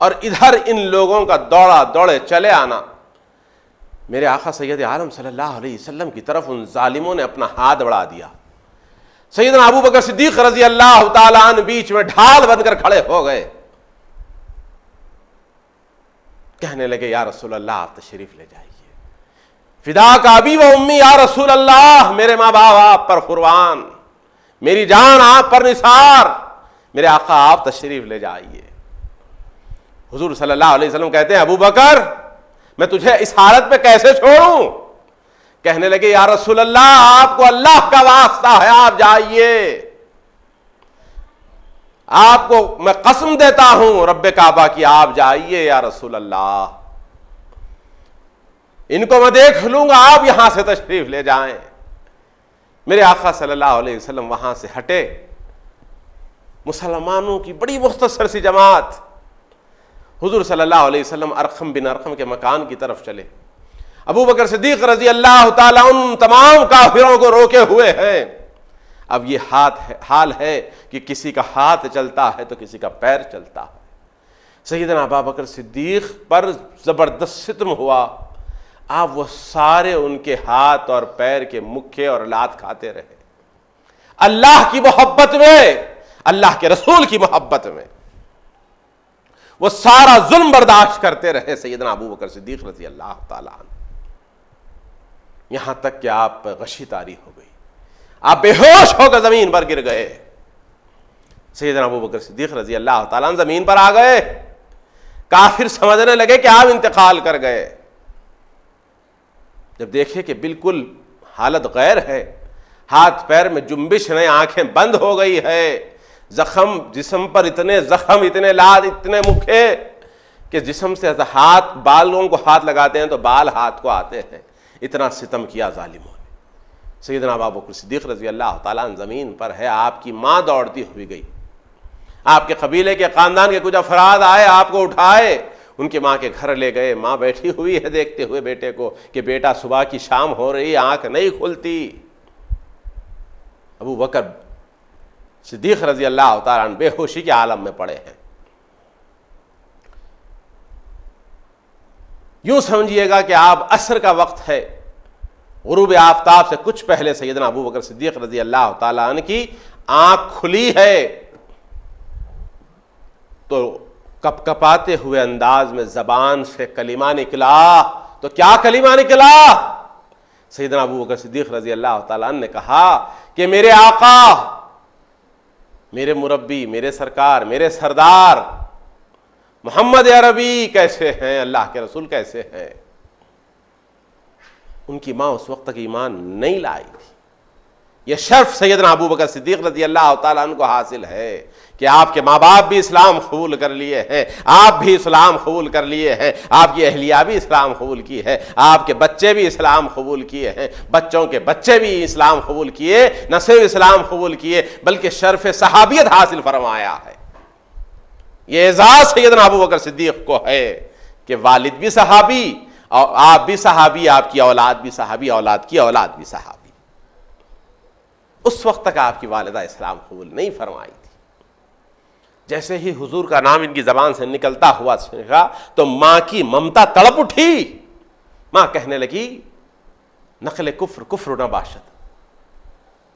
और इधर इन लोगों का दौड़ा दौड़े चले आना। मेरे आका सैयद आलम सल्लल्लाहु अलैहि वसल्लम की तरफ उन जालिमों ने अपना हाथ बढ़ा दिया। सैयदना अबू बकर सिद्दीक़ रज़ी अल्लाह ताला अन्हु बीच में ढाल बनकर खड़े हो गए। कहने लगे, या रसूल अल्लाह, आप तशरीफ ले जाइए। फिदा का अबी व उम्मी, या रसूल अल्लाह, मेरे माँ बाप आप पर कुर्बान, मेरी जान आप पर निसार, मेरे आका आप तशरीफ ले जाइए। हुजूर सल्लल्लाहु अलैहि वसल्लम कहते हैं, अबू बकर, मैं तुझे इस हालत में कैसे छोड़ूं। कहने लगे, या रसूल अल्लाह, आपको अल्लाह का वास्ता है, आप जाइए। आपको मैं कसम देता हूं रब्बे काबा की, आप जाइए या रसूल अल्लाह। इनको मैं देख लूंगा, आप यहां से तशरीफ ले जाएं। मेरे आका सल्लल्लाहु अलैहि वसल्लम वहां से हटे। मुसलमानों की बड़ी मुख्तसर सी जमात हुजूर सल्लल्लाहु अलैहि वसल्लम अरकम बिन अरकम के मकान की तरफ चले। अबू बकर सिद्दीक रजी अल्लाह ताला उन तमाम काफिरों को रोके हुए हैं। अब ये हाल है कि किसी का हाथ चलता है तो किसी का पैर चलता है। सैयदना अबू बकर सिद्दीक पर जबरदस्त सितम हुआ। आप वो सारे उनके हाथ और पैर के मुक्के और लात खाते रहे। अल्लाह की मोहब्बत में, अल्लाह के रसूल की मोहब्बत में वो सारा जुल्म बर्दाश्त करते रहे सैयदना अबू बकर सिद्दीक रज़ी अल्लाह ताला अन्हु। यहां तक कि आप पर गशी तारी हो गई, आप बेहोश होकर जमीन पर गिर गए। सैयदना अबू बकर सिद्दीक रज़ी अल्लाह ताला अन्हु जमीन पर आ गए। काफिर समझने लगे कि आप इंतकाल कर गए। जब देखे कि बिल्कुल हालत गैर है, हाथ पैर में जुम्बिश नहीं, आंखें बंद हो गई है, जख्म जिस्म पर इतने जख्म, इतने लाद, इतने मुखे कि जिस्म से हाथ, बालों को हाथ लगाते हैं तो बाल हाथ को आते हैं। इतना सितम किया जालिमों ने। सैयदना अबू बकर सिद्दीक रज़ी अल्लाह ताला अन्हु ज़मीन पर है। आपकी माँ दौड़ती हुई गई। आपके कबीले के खानदान के कुछ अफराद आए, आपको उठाए, उनकी माँ के घर ले गए। माँ बैठी हुई है देखते हुए बेटे को कि बेटा सुबह की शाम हो रही, आंख नहीं खुलती। अबू बकर सिद्दीक रज़ी अल्लाह ताला अन्हु बेहोशी के आलम में पड़े हैं। यूं समझिएगा कि आप असर का वक्त है, गुरूब आफ्ताब से कुछ पहले सैयदना अबू बकर सिद्दीक रज़ी अल्लाह ताला अन्हु की आंख खुली है तो कपकपाते हुए अंदाज में जबान से कलिमा निकला। तो क्या कलिमा निकला? सैयदना अबू बकर सिद्दीक रज़ी अल्लाह ताला अन्हु ने कहा कि मेरे आका, मेरे मुरब्बी, मेरे सरकार, मेरे सरदार मोहम्मद अरबी कैसे हैं, अल्लाह के रसूल कैसे हैं। उनकी माँ उस वक्त तक ईमान नहीं लाई थी। यह शर्फ सैयदना अबू बकर सिद्दीक रज़ी अल्लाह ताला अन्हु को हासिल है कि आपके माँ बाप भी इस्लाम कबूल कर लिए हैं, आप भी इस्लाम कबूल कर लिए हैं, आपकी अहलिया भी इस्लाम कबूल की है, आपके बच्चे भी इस्लाम कबूल किए हैं, बच्चों के बच्चे भी इस्लाम कबूल किए, न सिर्फ इस्लाम कबूल किए बल्कि शर्फ सहाबियत हासिल फरमाया है। ये एजाज सैयदना अबू बकर सिद्दीक को है कि वालिद भी सहाबी और आप भी सहाबी, आपकी औलाद भी सहाबी, औलाद की औलाद भी सहाबी। उस वक्त तक आपकी वालिदा इस्लाम कबूल नहीं फरमाई थी। जैसे ही हुजूर का नाम इनकी जबान से निकलता हुआ सुना तो मां की ममता तड़प उठी। मां कहने लगी, नकले कुफ्र कुफ्र न बाशत,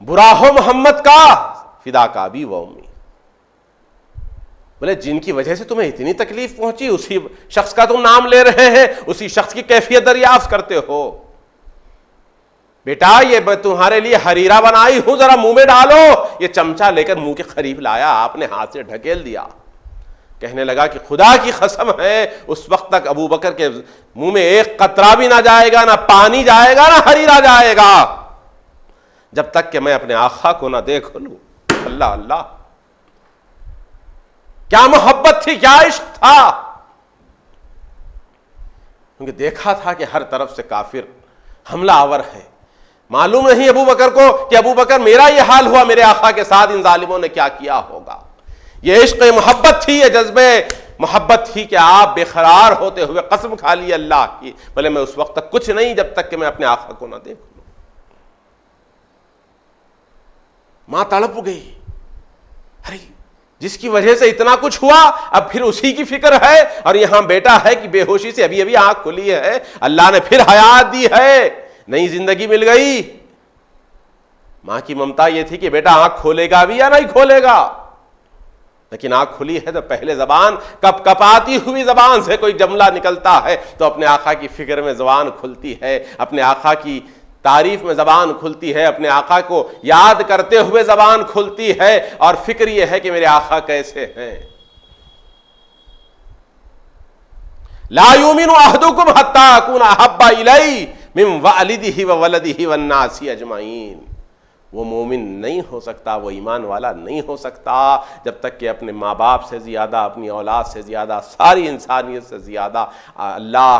बुरा हो मोहम्मद का, फिदा का भी व उम्मी। बोले जिनकी वजह से तुम्हें इतनी तकलीफ पहुंची, उसी शख्स का तुम नाम ले रहे हैं, उसी शख्स की कैफियत दरियाफ्त करते हो। बेटा ये तुम्हारे लिए हरीरा बनाई हूं, जरा मुंह में डालो। ये चमचा लेकर मुंह के करीब लाया, आपने हाथ से ढकेल दिया। कहने लगा कि खुदा की कसम है, उस वक्त तक अबू बकर के मुंह में एक कतरा भी ना जाएगा, ना पानी जाएगा, ना हरीरा जाएगा, जब तक कि मैं अपने आका को ना देख लूं। अल्लाह अल्लाह, क्या मोहब्बत थी, क्या इश्क था। क्योंकि देखा था कि हर तरफ से काफिर हमला आवर है। मालूम नहीं अबू बकर को कि अबू बकर मेरा ये हाल हुआ, मेरे आका के साथ इन जालिमों ने क्या किया होगा। ये इश्क मोहब्बत थी, ये जज्बे मोहब्बत थी कि आप बेकरार होते हुए कसम खा ली अल्लाह की, बोले मैं उस वक्त तक कुछ नहीं जब तक कि मैं अपने आका को ना देख लूं। मां तड़प गई, अरे जिसकी वजह से इतना कुछ हुआ अब फिर उसी की फिक्र है, और यहां बेटा है कि बेहोशी से अभी अभी आंख खुली है, अल्लाह ने फिर हयात दी है, नई जिंदगी मिल गई। मां की ममता यह थी कि बेटा आंख खोलेगा भी या नहीं खोलेगा, लेकिन आंख खुली है तो पहले जबान कपकपाती हुई जबान से कोई जुमला निकलता है तो अपने आका की फिक्र में जबान खुलती है, अपने आका की तारीफ में जबान खुलती है, अपने आका को याद करते हुए जबान खुलती है, और फिक्र यह है कि मेरे आका कैसे हैं। ला युमिनु अहदुकुम हत्ता अकूना अहब्बा इलैहि मिन वालिदिही व वलदिही वन्नासी अजमाइन। वो मोमिन नहीं हो सकता, वो ईमान वाला नहीं हो सकता जब तक कि अपने माँ बाप से ज़्यादा, अपनी औलाद से ज़्यादा, सारी इंसानियत से ज़्यादा अल्लाह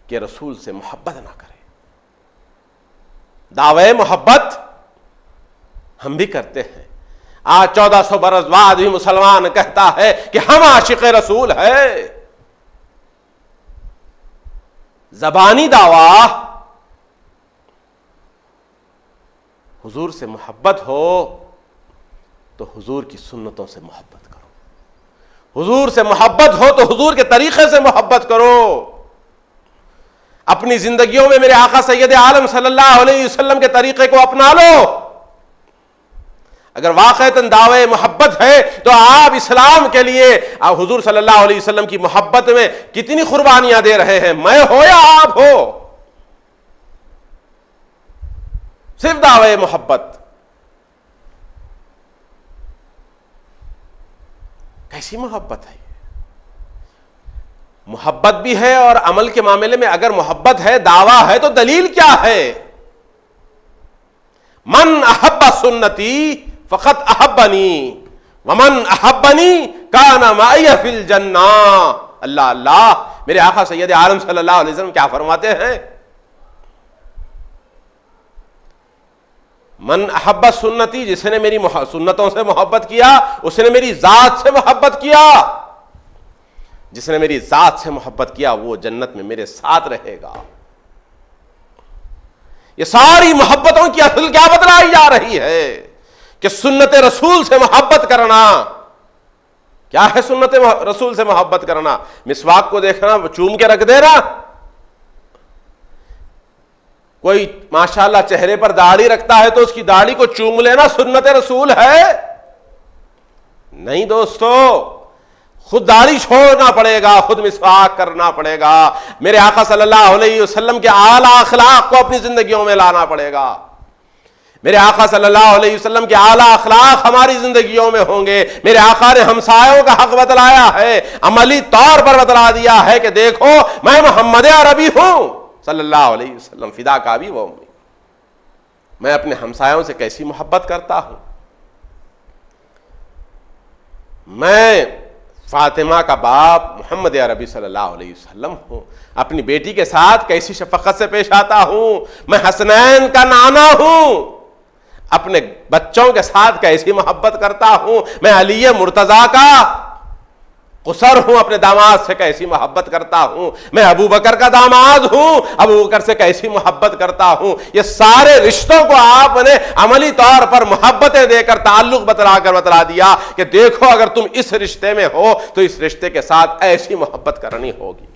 कि रसूल से मोहब्बत ना करे। दावे मोहब्बत हम भी करते हैं। आज 1400 बरस बाद भी मुसलमान कहता है कि हम आशिक रसूल है। ज़बानी दावा, हुजूर से मोहब्बत हो तो हुजूर की सुन्नतों से मोहब्बत करो। हुजूर से मोहब्बत हो तो हुजूर के तरीके से मोहब्बत करो। अपनी जिंदगियों में मेरे आका सैयद आलम सल्लल्लाहु अलैहि वसल्लम के तरीके को अपना लो। अगर वाक़अतन दावे मोहब्बत है तो आप इस्लाम के लिए हुजूर सल्लल्लाहु अलैहि वसल्लम की मोहब्बत में कितनी कुर्बानियां दे रहे हैं, मैं हो या आप हो। सिर्फ दावे मोहब्बत, कैसी मोहब्बत है? मोहब्बत भी है और अमल के मामले में अगर मोहब्बत है, दावा है, तो दलील क्या है? मन अहब्बा सुन्नती फकत अहब्बनी वमन अहब्बनी काना माइया फिल जन्ना। अल्लाह अल्लाह, मेरे आका सैयद आलम सल्लल्लाहु अलैहि वसल्लम क्या फरमाते हैं? मन अहब्बा सुन्नती, जिसने मेरी सुन्नतों से मोहब्बत किया उसने मेरी जात से मोहब्बत किया। जिसने मेरी जात से मोहब्बत किया वो जन्नत में मेरे साथ रहेगा। ये सारी मोहब्बतों की असल क्या बतलाई जा रही है कि सुन्नत रसूल से मोहब्बत करना। क्या है सुन्नत रसूल से मोहब्बत करना? मिसवाक को देखना, चूम के रख देना। कोई माशाल्लाह चेहरे पर दाढ़ी रखता है तो उसकी दाढ़ी को चूम लेना सुन्नत रसूल है? नहीं दोस्तों, खुद दाढ़ी छोड़ना पड़ेगा, खुद मिसवाक करना पड़ेगा। मेरे आका सल्लल्लाहु अलैहि वसल्लम के आला अखलाक को अपनी जिंदगियों में लाना पड़ेगा। मेरे आका सल्लल्लाहु अलैहि वसल्लम के आला अखलाक हमारी जिंदगियों में होंगे। मेरे आका ने हमसायों का हक बतलाया है, अमली तौर पर बतला दिया है कि देखो मैं मोहम्मद अरबी हूं सल्लल्लाहु अलैहि वसल्लम, फिदा का भी वो उम्मी। मैं अपने हमसायों से कैसी मोहब्बत करता हूं। मैं फातिमा का बाप मोहम्मद अरबी सल्लल्लाहु अलैहि वसल्लम हूं। अपनी बेटी के साथ कैसी शफकत से पेश आता हूं। मैं हसनैन का नाना हूं। अपने बच्चों के साथ कैसी मोहब्बत करता हूं। मैं अली मुर्तजा का कुसर हूं, अपने दामाद से कैसी मोहब्बत करता हूं। मैं अबू बकर का दामाद हूं, अबू बकर से कैसी मोहब्बत करता हूं। ये सारे रिश्तों को आपने अमली तौर पर मोहब्बतें देकर ताल्लुक बतला दिया कि देखो अगर तुम इस रिश्ते में हो तो इस रिश्ते के साथ ऐसी मोहब्बत करनी होगी।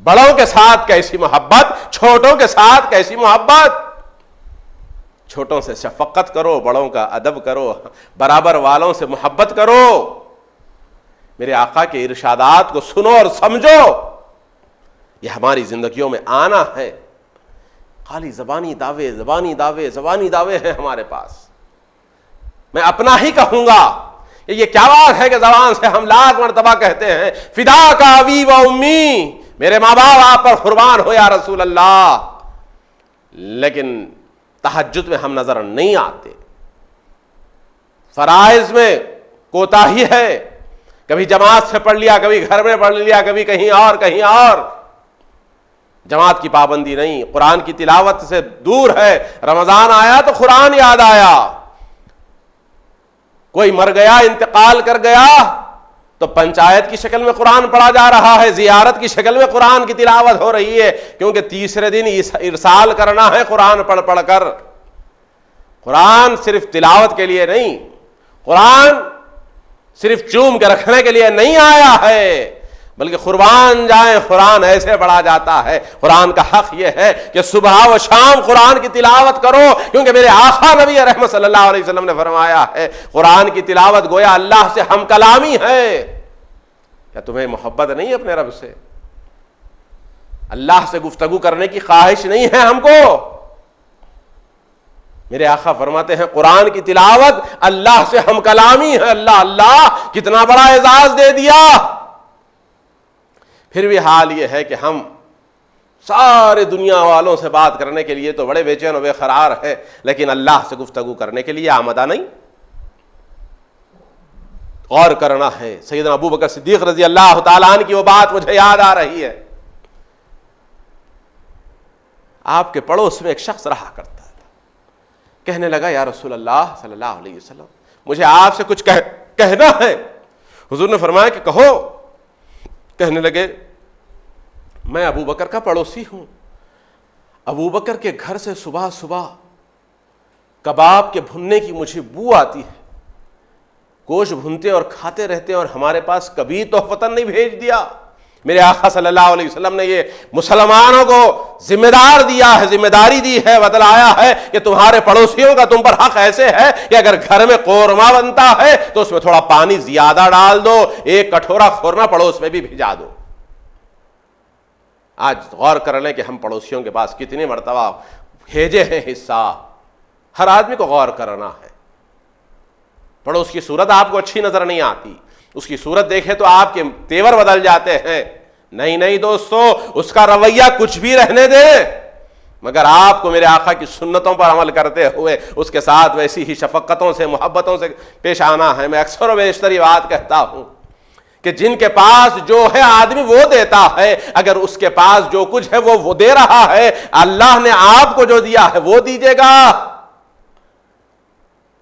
बड़ों के साथ कैसी मोहब्बत, छोटों के साथ कैसी मोहब्बत। छोटों से शफकत करो, बड़ों का अदब करो, बराबर वालों से मोहब्बत करो। मेरे आका के इरशादात को सुनो और समझो। यह हमारी जिंदगियों में आना है। खाली जबानी दावे, जबानी दावे, जबानी दावे हैं हमारे पास। मैं अपना ही कहूंगा, ये क्या बात है कि जबान से हम लाख मरतबा कहते हैं फिदा का अबी व उम्मी, मेरे माँ बाप आप पर कुर्बान हो या रसूल अल्लाह, लेकिन तहज्जुद में हम नजर नहीं आते। फराइज में कोताही है। कभी जमात से पढ़ लिया, कभी घर में पढ़ लिया, कभी कहीं और कहीं और। जमात की पाबंदी नहीं, कुरान की तिलावत से दूर है। रमजान आया तो कुरान याद आया। कोई मर गया, इंतकाल कर गया तो पंचायत की शक्ल में कुरान पढ़ा जा रहा है, जियारत की शक्ल में कुरान की तिलावत हो रही है, क्योंकि तीसरे दिन इरसाल करना है कुरान पढ़ पढ़कर। कुरान सिर्फ तिलावत के लिए नहीं, कुरान सिर्फ चूम के रखने के लिए नहीं आया है, बल्कि कुर्बान जाए कुरान ऐसे पढ़ा जाता है। कुरान का हक यह है कि सुबह व शाम कुरान की तिलावत करो, क्योंकि मेरे आका नबी रहमत सल्लल्लाहु अलैहि वसल्लम ने फरमाया है कुरान की तिलावत गोया अल्लाह से हम कलामी है। क्या तुम्हें मोहब्बत नहीं अपने रब से? अल्लाह से गुफ्तगू करने की ख्वाहिश नहीं है हमको? मेरे आका फरमाते हैं कुरान की तिलावत अल्लाह से हम कलामी है। अल्लाह अल्लाह, कितना बड़ा एजाज दे दिया। फिर भी हाल यह है कि हम सारे दुनिया वालों से बात करने के लिए तो बड़े बेचैन और बेकरार है, लेकिन अल्लाह से गुफ्तगू करने के लिए आमदा नहीं। गौर करना है। सैयदना अबू बकर सिद्दीक रजी अल्लाह ताला अन्हु की वो बात मुझे याद आ रही है। आपके पड़ोस में एक शख्स रहा करता था, कहने लगा या रसूल अल्लाह सल्लल्लाहु अलैहि वसल्लम, मुझे आपसे कुछ कहना है। हुजूर ने फरमाया कि कहो। कहने लगे मैं अबू बकर का पड़ोसी हूं, अबू बकर के घर से सुबह सुबह कबाब के भुनने की मुझे बू आती है, गोश्त भुनते और खाते रहते हैं और हमारे पास कभी तोहफतन नहीं भेज दिया। मेरे आका सल्लल्लाहु अलैहि वसल्लम ने ये मुसलमानों को जिम्मेदार दिया है, जिम्मेदारी दी है, बतलाया है कि तुम्हारे पड़ोसियों का तुम पर हक ऐसे है कि अगर घर में कोरमा बनता है तो उसमें थोड़ा पानी ज्यादा डाल दो, एक कटोरा खुरमा पड़ोस में भी भिजा दो। आज गौर कर लें कि हम पड़ोसियों के पास कितनी मर्तबा भेजे हैं हिस्सा। हर आदमी को गौर करना है। पड़ोस की सूरत आपको अच्छी नजर नहीं आती, उसकी सूरत देखे तो आपके तेवर बदल जाते हैं। नहीं नहीं दोस्तों, उसका रवैया कुछ भी रहने दे, मगर आपको मेरे आका की सुन्नतों पर अमल करते हुए उसके साथ वैसी ही शफकतों से, मोहब्बतों से पेश आना है। मैं अक्सर और बेशतर ये बात कहता हूं कि जिनके पास जो है आदमी वो देता है, अगर उसके पास जो कुछ है वो दे रहा है, अल्लाह ने आपको जो दिया है वो दीजिएगा।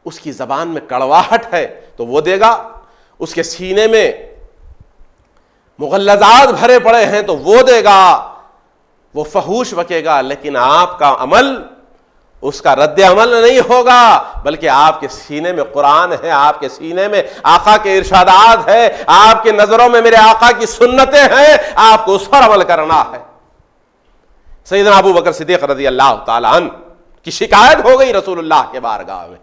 उसकी जबान में कड़वाहट है तो वो देगा, उसके सीने में मुगल्लजात भरे पड़े हैं तो वो देगा, वो फहूश बकेगा, लेकिन आपका अमल उसका रद्द अमल नहीं होगा, बल्कि आपके सीने में कुरान है, आपके सीने में आका के इरशादात है, आपके नजरों में मेरे आका की सुन्नतें हैं, आपको उस पर अमल करना है। सैयदना अबू बकर सिद्दीक रज़ी अल्लाह ताला अन्हु की शिकायत हो गई रसूलुल्लाह के बारगाह में।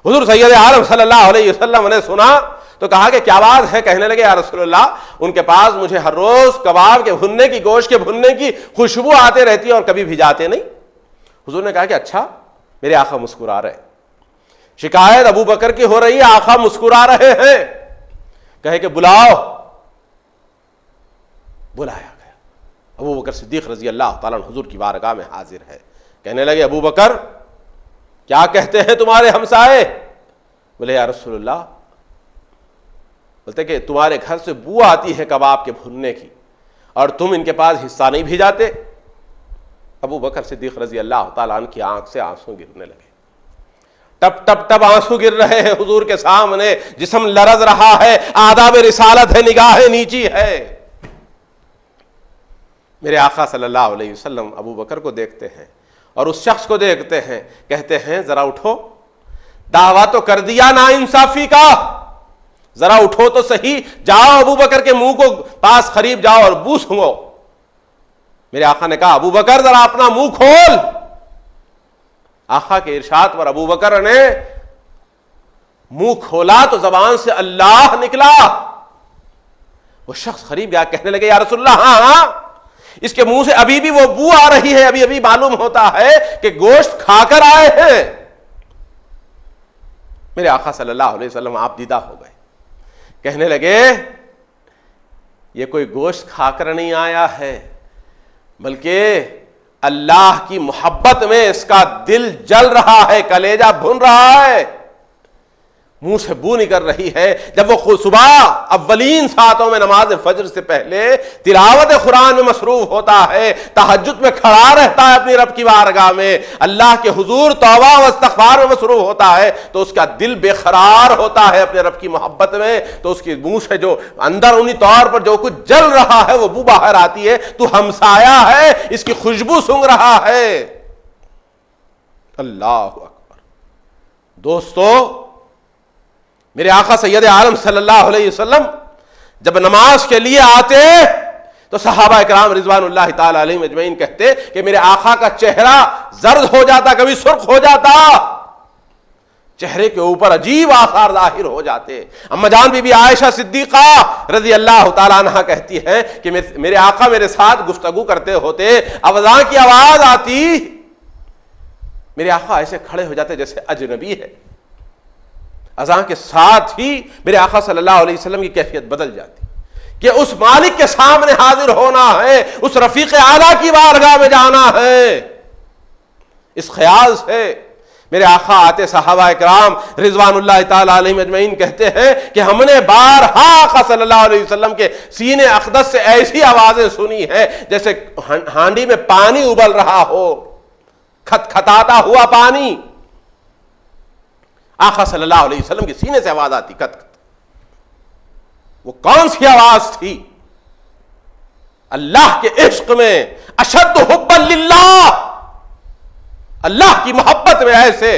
हुजूर सैयद आलम सल्लल्लाहु अलैहि वसल्लम ने सुना तो कहा कि क्या बात है। कहने लगे या रसूलुल्लाह, उनके पास मुझे हर रोज कबाब के भुनने की, गोश्त के भुनने की खुशबू आते रहती है और कभी भिजाते नहीं। हुजूर ने कहा कि अच्छा। मेरे आका मुस्कुरा रहे, शिकायत अबू बकर की हो रही है, आका मुस्कुरा रहे हैं। कहे कि बुलाओ। बुलाया गया। अबू बकर सिद्दीक रजी अल्लाह ताला अन्हु हुजूर की बारगाह में हाजिर है। कहने लगे अबू बकर, क्या कहते हैं तुम्हारे हमसाए? बोले या रसूलुल्लाह, बोलते कि तुम्हारे घर से बू आती है कबाब के भुनने की और तुम इनके पास हिस्सा नहीं भिजाते। अबू बकर सिद्दीक रजी अल्लाह ताला अन्हु की आंख से आंसू गिरने लगे। टप टप टप आंसू गिर रहे हैं हुजूर के सामने, जिस्म लरज रहा है, आदाब रिसालत है, निगाहें नीची है। मेरे आका सल्लल्लाहु अलैहि वसल्लम अबू बकर को देखते हैं और उस शख्स को देखते हैं, कहते हैं जरा उठो, दावा तो कर दिया ना इंसाफी का, जरा उठो तो सही, जाओ अबू बकर के मुंह को पास करीब जाओ और बू सूंघो। मेरे आका ने कहा अबू बकर जरा अपना मुंह खोल। आका के इरशाद पर अबू बकर ने मुंह खोला तो जबान से अल्लाह निकला। वो शख्स करीब गया, कहने लगे या रसूलल्लाह, हाँ, इसके मुंह से अभी भी वो बू आ रही है, अभी अभी मालूम होता है कि गोश्त खाकर आए हैं। मेरे आका सल्लल्लाहु अलैहि वसल्लम आप दीदा हो गए। कहने लगे ये कोई गोश्त खाकर नहीं आया है, बल्कि अल्लाह की मोहब्बत में इसका दिल जल रहा है, कलेजा भुन रहा है, मुंह से बू निकल रही है। जब वो सुबह अव्वलीन सातों में नमाज फजर से पहले तिलावत कुरान में मसरूफ होता है, तहज्जुद में खड़ा रहता है अपनी रब की बारगाह में, अल्लाह के हुजूर तौबा व इस्तिग़फ़ार में मसरूफ होता है, तो उसका दिल बेकरार होता है अपने रब की मोहब्बत में। तो उसके मुंह से जो अंदर उन्हीं तौर पर जो कुछ जल रहा है वो बू बाहर आती है। तू हमसाया है, इसकी खुशबू सूंघ रहा है। अल्लाह अकबर। दोस्तों, मेरे आका सैयद आलम सल्लल्लाहु अलैहि वसल्लम जब नमाज के लिए आते तो सहाबा इकराम रिज़वानुल्लाह ताला अलैहिम अजमईन कहते कि मेरे आका का चेहरा जर्द हो जाता, कभी सुर्ख हो जाता, चेहरे के ऊपर अजीब आसार जाहिर हो जाते। अम्मा जान बीबी आयशा सिद्दीका रज़ी अल्लाह ताला अन्हा कहती हैं कि मेरे आका मेरे साथ गुफ्तगू करते होते, अज़ान की आवाज आती, मेरे आका ऐसे खड़े हो जाते जैसे अजनबी है। अज़ान के साथ ही मेरे आका सल्लल्लाहु अलैहि वसल्लम की कैफियत बदल जाती कि उस मालिक के सामने हाजिर होना है, उस रफीक आला की बारगाह में जाना है। इस ख्याल से मेरे आका आते सहाबा इकराम रिजवानुल्लाह ताला अलैहिम अजमईन कहते हैं कि हमने बारहा आका सल्लल्लाहु अलैहि वसल्लम के सीने अक़दस से ऐसी आवाजें सुनी है जैसे हांडी में पानी उबल रहा हो, खटखटाता हुआ पानी। आका सल्लल्लाहु अलैहि वसल्लम के सीने से आवाज आती खट खट। वो कौन सी आवाज थी? अल्लाह के इश्क में अशद हुब्बन लिल्लाह, अल्लाह की मोहब्बत में ऐसे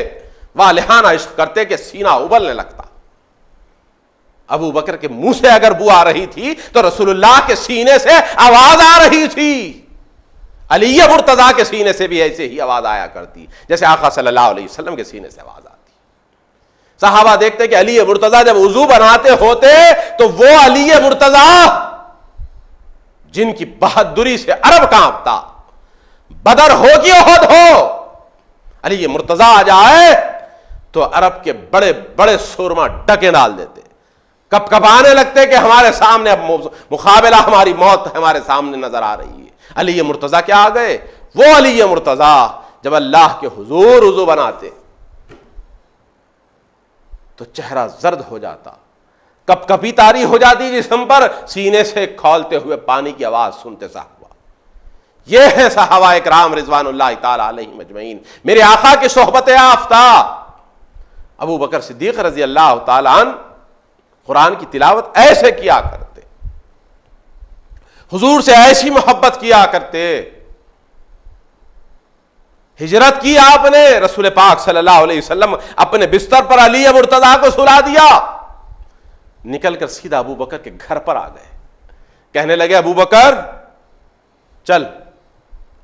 वालिहाना इश्क करते कि सीना उबलने लगता। अबू बकर के मुंह से अगर बू आ रही थी तो रसूलुल्लाह के सीने से आवाज आ रही थी। अली मुर्तजा के सीने से भी ऐसे ही आवाज आया करती जैसे आका सल्लल्लाहु अलैहि वसल्लम के सीने से आवाज आती। सहाबा देखते कि अली मुर्तजा जब वुजू बनाते होते तो वो अली मुर्तजा जिनकी बहादुरी से अरब कांपता, बदर हो कि ओहद हो, अली मुर्तजा आ जाए तो अरब के बड़े बड़े सुरमा डके डाल देते, कपकपाने लगते कि हमारे सामने अब मुकाबला, हमारी मौत हमारे सामने नजर आ रही है। अली मुर्तजा क्या आ गए? वो अली मुर्तजा जब अल्लाह के हुजूर वुजू बनाते तो चेहरा जर्द हो जाता, कपकपी तारी हो जाती जिस्म पर, सीने से खौलते हुए पानी की आवाज सुनते साहबा। ये है सहाबा इकराम रिजवानुल्लाह ताला अलैहिम अजमईन, मेरे आका की सोहबत याफ्ता। अबू बकर सिद्दीक रजी अल्लाह ताला अन्हु कुरान की तिलावत ऐसे किया करते, हुजूर से ऐसी मोहब्बत किया करते। हिजरत की आपने, रसूल पाक सल्लल्लाहु अलैहि वसल्लम अपने बिस्तर पर अली मुर्तजा को सुला दिया, निकलकर सीधा अबू बकर के घर पर आ गए। कहने लगे अबू बकर चल,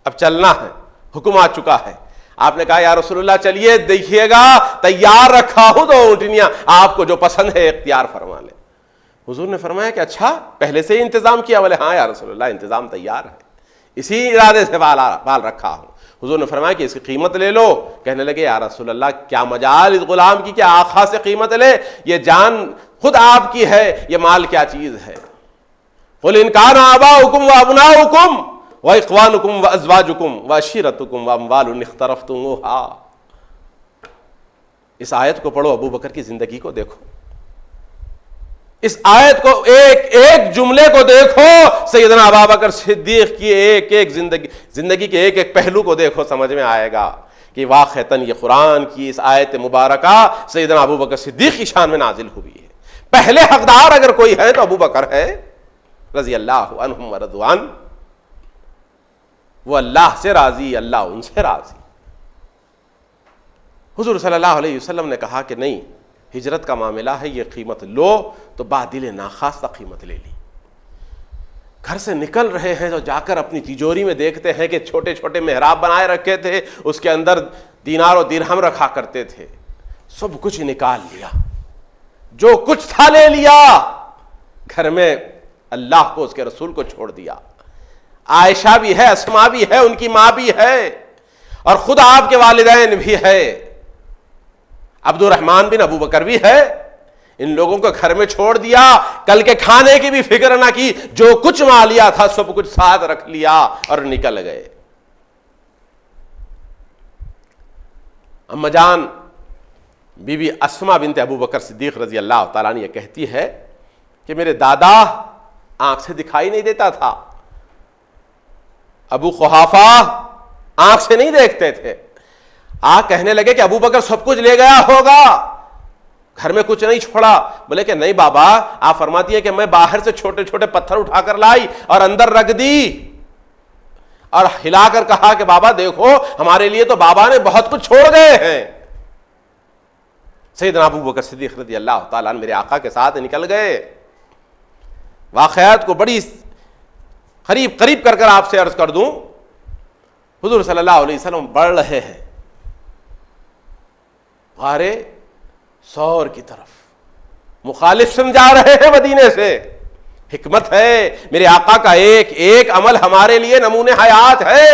अब चलना है, हुक्म आ चुका है। आपने कहा या रसूलुल्लाह चलिए, देखिएगा तैयार रखा हूं तो ऊंटनियां, आपको जो पसंद है इख्तियार फरमा ले। हुजूर ने फरमाया कि अच्छा पहले से ही इंतजाम किया? बोले हाँ या रसूलुल्लाह इंतजाम तैयार है, इसी इरादे से बाल रखा हूं। हुजूर ने फरमाया कि इसकी कीमत ले लो। कहने लगे या रसूलुल्लाह क्या मजाल इस गुलाम की, क्या आका से कीमत ले, ये जान खुद आपकी है, ये माल क्या चीज है। कुल इन कान आबाउकुम व अबनाउकुम व इख्वानुकुम व अज़वाजुकुम व अशीरतुकुम व अम्वालुन इख्तरफ्तुमूहा। इस आयत को पढ़ो, अबू बकर की जिंदगी को देखो, इस आयत को एक एक जुमले को देखो, सैयदना अबू बकर सिद्दीक की एक एक जिंदगी के एक एक पहलू को देखो, समझ में आएगा कि वाक़तन ये कुरान की इस आयत मुबारका सैयदना अबू बकर सिद्दीक की शान में नाजिल हुई है। पहले हकदार अगर कोई है तो अबू बकर है रजी अल्लाह अन्हुम व रज़वान। वो अल्लाह से राजी, अल्लाह उनसे राजी। हुजूर सल्लल्लाहु अलैहि वसल्लम ने कहा कि नहीं, हिजरत का मामला है, ये कीमत लो, तो बादिल नाखास्ता कीमत ले ली। घर से निकल रहे हैं तो जाकर अपनी तिजोरी में देखते हैं कि छोटे छोटे मेहराब बनाए रखे थे, उसके अंदर दीनार और दिरहम रखा करते थे, सब कुछ निकाल लिया, जो कुछ था ले लिया, घर में अल्लाह को उसके रसूल को छोड़ दिया। आयशा भी है, अस्मा भी है, उनकी मां भी है, और खुद आपके वालिदैन भी है, अब्दुर्रहमान बिन अबू बकर भी है। इन लोगों को घर में छोड़ दिया, कल के खाने की भी फिक्र ना की, जो कुछ माल लिया था सब कुछ साथ रख लिया और निकल गए। अम्माजान बीबी अस्मा बिनते अबू बकर सिद्दीक रजी अल्लाह ताला अन्हा कहती है कि मेरे दादा आंख से दिखाई नहीं देता था, अबू कुहाफा आंख से नहीं देखते थे। कहने लगे कि अबू बकर सब कुछ ले गया होगा, घर में कुछ नहीं छोड़ा। बोले कि नहीं बाबा, आप फरमाती है कि मैं बाहर से छोटे छोटे पत्थर उठाकर लाई और अंदर रख दी और हिलाकर कहा कि बाबा देखो हमारे लिए तो बाबा ने बहुत कुछ छोड़ गए हैं। सैयदना अबू बकर सिद्दीक रज़ी अल्लाह ताला अन्हु मेरे आका के साथ निकल गए। वाक़यात को बड़ी करीब करीब कर आपसे अर्ज कर दूं, हुजूर सल्लल्लाहु अलैहि वसल्लम बढ़ रहे हैं गारे सौर की तरफ, मुखालिफ समझा रहे हैं मदीने से। हिकमत है, मेरे आका का एक एक अमल हमारे लिए नमूने हयात है,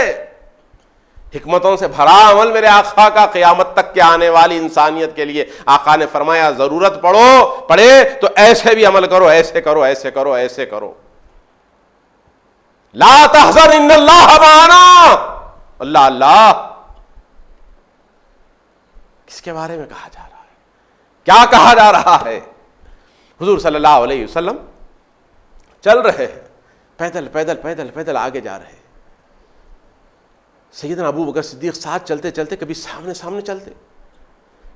हिकमतों से भरा अमल मेरे आका का क़यामत तक के आने वाली इंसानियत के लिए। आका ने फरमाया जरूरत पड़े तो ऐसे भी अमल करो, ऐसे करो, ऐसे करो, ऐसे करो। ला तहज़न इन्नल्लाह माना, अल्लाह अल्लाह, किसके बारे में कहा जा रहा है, क्या कहा जा रहा है? हुजूर सल्लल्लाहु अलैहि वसल्लम चल रहे हैं, पैदल पैदल पैदल पैदल आगे जा रहे हैं। सैयदना अबू बकर सिद्दीक साथ चलते चलते कभी सामने सामने चलते,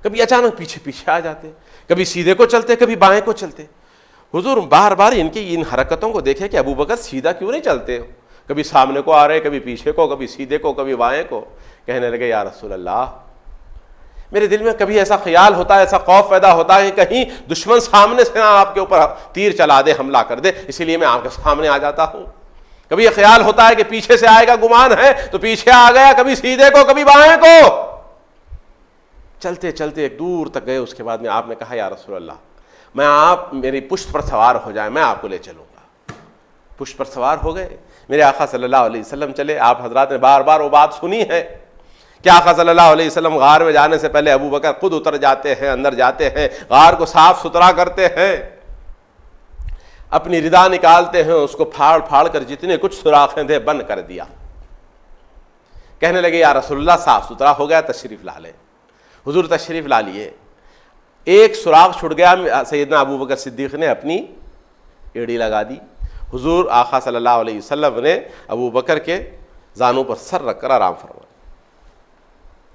कभी अचानक पीछे पीछे आ जाते, कभी सीधे को चलते, कभी बाएं को चलते। हुजूर बार बार इनकी इन हरकतों को देखे कि अबू बकर सीधा क्यों नहीं चलते, कभी सामने को आ रहे, कभी पीछे को, कभी सीधे को, कभी बाएं को। कहने लगे, या रसूल अल्लाह, मेरे दिल में कभी ऐसा ख्याल होता है, ऐसा खौफ पैदा होता है कि कहीं दुश्मन सामने से आपके ऊपर तीर चला दे, हमला कर दे, इसीलिए मैं आपके सामने आ जाता हूं। कभी यह ख्याल होता है कि पीछे से आएगा, गुमान है तो पीछे आ गया, कभी सीधे को कभी बाएं को। चलते चलते एक दूर तक गए, उसके बाद में आपने कहा, या रसूल अल्लाह, मैं आप मेरी पुश्त पर सवार हो जाए, मैं आपको ले चलूंगा। पुश्त पर सवार हो गए, मेरे आका सल्लल्लाहु अलैहि वसल्लम चले। आप हजरात ने बार बार वो बात सुनी है कि आका सल्लल्लाहु अलैहि वसल्लम गार में जाने से पहले अबू बकर खुद उतर जाते हैं, अंदर जाते हैं, गार को साफ सुथरा करते हैं, अपनी रिदा निकालते हैं, उसको फाड़ फाड़ कर जितने कुछ सुराखें थे बंद कर दिया। कहने लगे, या रसूलुल्लाह, साफ सुथरा हो गया, तशरीफ ला ले। हुजूर तशरीफ ला लिए, एक सुराख छुट गया, सैयदना अबू बकर सिद्दीक ने अपनी एड़ी लगा दी। हुजूर आका सल्लल्लाहु अलैहि वसल्लम ने अबू बकर के जानों पर सर रखकर आराम फरमाया।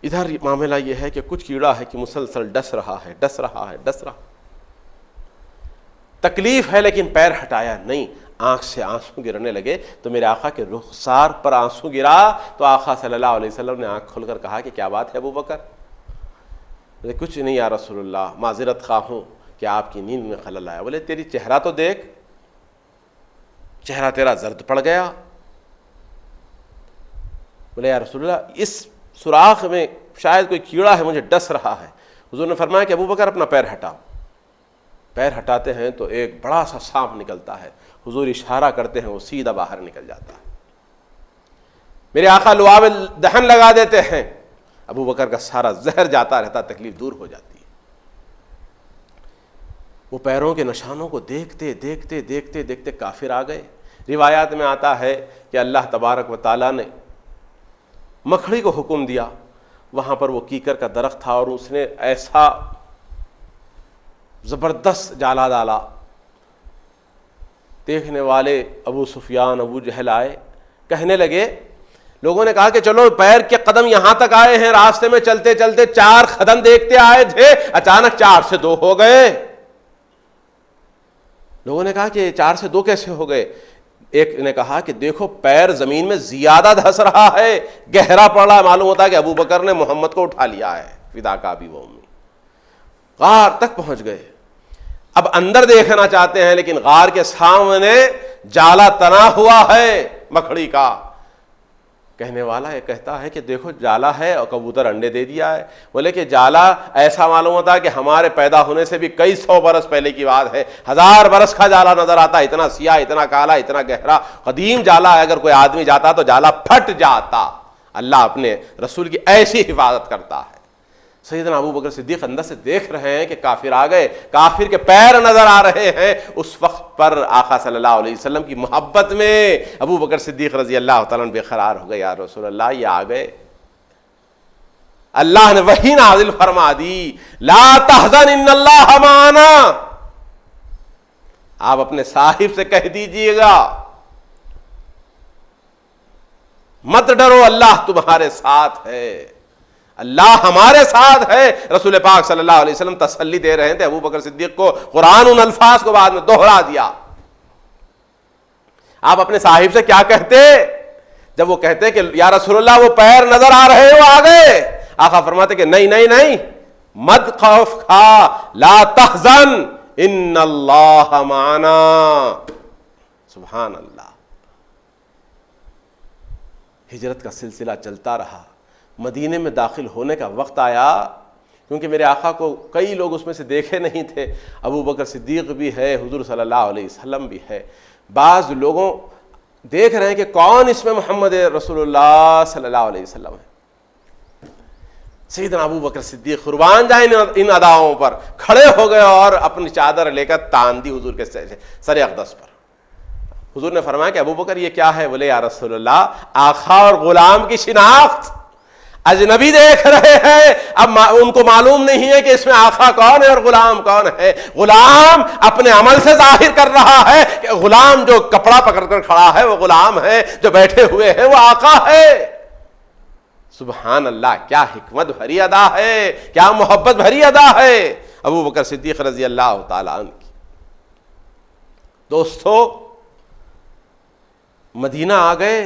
इधर मामला यह है कि कुछ कीड़ा है कि मुसलसल डस रहा है, डस रहा है, डस रहा, तकलीफ है, लेकिन पैर हटाया नहीं। आंख से आंसू गिरने लगे तो मेरे आका के रुखसार पर आंसू गिरा तो आका सल्लल्लाहु अलैहि वसल्लम ने आंख खोलकर कहा कि क्या बात है अबू बकर? बोले, कुछ नहीं या रसूलुल्लाह, माजिरत खा हूं कि आपकी नींद में खलल आया। बोले, तेरी चेहरा तो देख, चेहरा तेरा जर्द पड़ गया। बोले, या रसूलुल्लाह, इस सुराख में शायद कोई कीड़ा है, मुझे डस रहा है। हुजूर ने फरमाया कि अबू बकर अपना पैर हटाओ। पैर हटाते हैं तो एक बड़ा सा सांप निकलता है। हुजूर इशारा करते हैं, वो सीधा बाहर निकल जाता है। मेरे आका लुआब दहन लगा देते हैं, अबू बकर का सारा जहर जाता रहता, तकलीफ दूर हो जाती है। वो पैरों के निशानों को देखते देखते देखते देखते काफिर आ गए। रिवायात में आता है कि अल्लाह तबारक व तआला ने मखड़ी को हुक्म दिया, वहां पर वो कीकर का दरख्त था और उसने ऐसा जबरदस्त जाला डाला। देखने वाले अबू सुफियान, अबू जहल आए, कहने लगे, लोगों ने कहा कि चलो पैर के कदम यहां तक आए हैं, रास्ते में चलते चलते 4 कदम देखते आए थे, अचानक 4 से 2 हो गए। लोगों ने कहा कि 4 से 2 कैसे हो गए? एक ने कहा कि देखो पैर जमीन में ज्यादा धंस रहा है, गहरा पड़ा, मालूम होता है कि अबू बकर ने मोहम्मद को उठा लिया है, फिदा का भी वो उम्मी। गार तक पहुंच गए, अब अंदर देखना चाहते हैं, लेकिन गार के सामने जाला तना हुआ है मकड़ी का। कहने वाला ये कहता है कि देखो जाला है और कबूतर अंडे दे दिया है। बोले कि जाला ऐसा मालूम होता है कि हमारे पैदा होने से भी कई 100 बरस पहले की बात है, 1000 बरस का जाला नजर आता है, इतना सियाह, इतना काला, इतना गहरा, कदीम जाला है। अगर कोई आदमी जाता तो जाला फट जाता। अल्लाह अपने रसूल की ऐसी हिफाजत करता है। सैयदना अबू बकर सिद्दीक अंदर से देख रहे हैं कि काफिर आ गए, काफिर के पैर नजर आ रहे हैं। उस वक्त पर आका सल्लल्लाहु अलैहि वसल्लम की मोहब्बत में अबू बकर सिद्दीक रजी अल्लाह तआला अन्हु बेकरार हो गए, या रसूल अल्लाह, ये आ गए। अल्लाह ने वही नाजिल फरमा दी, ला तहज़न इन्नल्लाह माना, आप अपने साहिब से कह दीजिएगा, मत डरो, अल्लाह तुम्हारे साथ है, अल्लाह हमारे साथ है। रसूल पाक सल्लल्लाहु अलैहि वसल्लम तसल्ली दे रहे थे अबू बकर सिद्दीक को। कुरान उन अल्फाज को बाद में दोहरा दिया। आप अपने साहिब से क्या कहते जब वो कहते कि या रसूलल्लाह वो पैर नजर आ रहे हो, आ गए? आका फरमाते कि नहीं नहीं नहीं, मत खौफ खा, ला तहज़न इन्नल्लाह माना। सुभान अल्लाह। हिजरत का सिलसिला चलता रहा। मदीने में दाखिल होने का वक्त आया, क्योंकि मेरे आका को कई लोग उसमें से देखे नहीं थे। अबू बकर सिद्दीक भी है, हुजूर सल्लल्लाहु अलैहि वसल्लम भी है। बाज़ लोगों देख रहे हैं कि कौन इसमें मोहम्मद रसूलुल्लाह सल्लल्लाहु अलैहि वसल्लम है। सैयदना अबू बकर सिद्दीक कुर्बान जाए इन अदाओं पर, खड़े हो गए और अपनी चादर लेकर तान दी हुजूर के सर अक़दस पर। हुजूर ने फरमाया कि अबू बकर ये क्या है? बोले, या रसूलल्लाह, आका और गुलाम की शिनाख्त, अजनबी देख रहे हैं, अब उनको मालूम नहीं है कि इसमें आका कौन है और गुलाम कौन है। गुलाम अपने अमल से जाहिर कर रहा है कि गुलाम जो कपड़ा पकड़कर खड़ा है वो गुलाम है, जो बैठे हुए हैं वो आका है। सुभान अल्लाह, क्या हिकमत भरी अदा है, क्या मोहब्बत भरी अदा है अबू बकर सिद्दीक रजी अल्लाह तआला अन्हु की। दोस्तों, मदीना आ गए,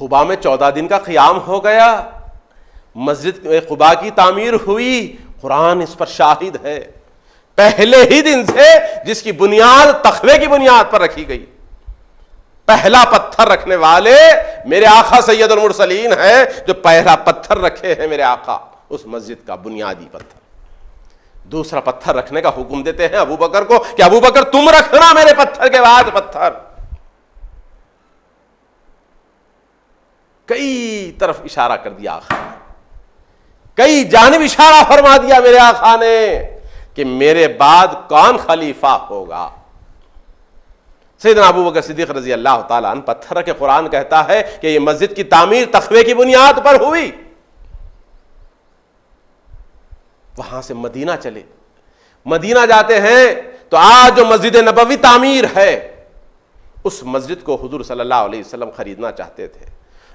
खुबा में 14 दिन का क़ियाम हो गया, मस्जिद खुबा की तामीर हुई, कुरान इस पर शाहिद है। पहले ही दिन से जिसकी बुनियाद तख्वे की बुनियाद पर रखी गई, पहला पत्थर रखने वाले मेरे आका सैयदुल मुरसलीन है, जो पहला पत्थर रखे हैं मेरे आका उस मस्जिद का बुनियादी पत्थर। दूसरा पत्थर रखने का हुक्म देते हैं अबू बकर को कि अबू बकर तुम रखना मेरे पत्थर के बाद पत्थर। कई तरफ इशारा कर दिया आका ने, कई जानिब इशारा फरमा दिया मेरे आका ने कि मेरे बाद कौन खलीफा होगा। सैयदना अबू बकर सिद्दीक रजी अल्लाह ताला अन्हु पत्थर के कुरान कहता है कि यह मस्जिद की तामीर तख्वे की बुनियाद पर हुई। वहां से मदीना चले, मदीना जाते हैं तो आज जो मस्जिद नबवी तामीर है उस मस्जिद को हुजूर सल्लल्लाहु अलैहि वसल्लम खरीदना चाहते थे।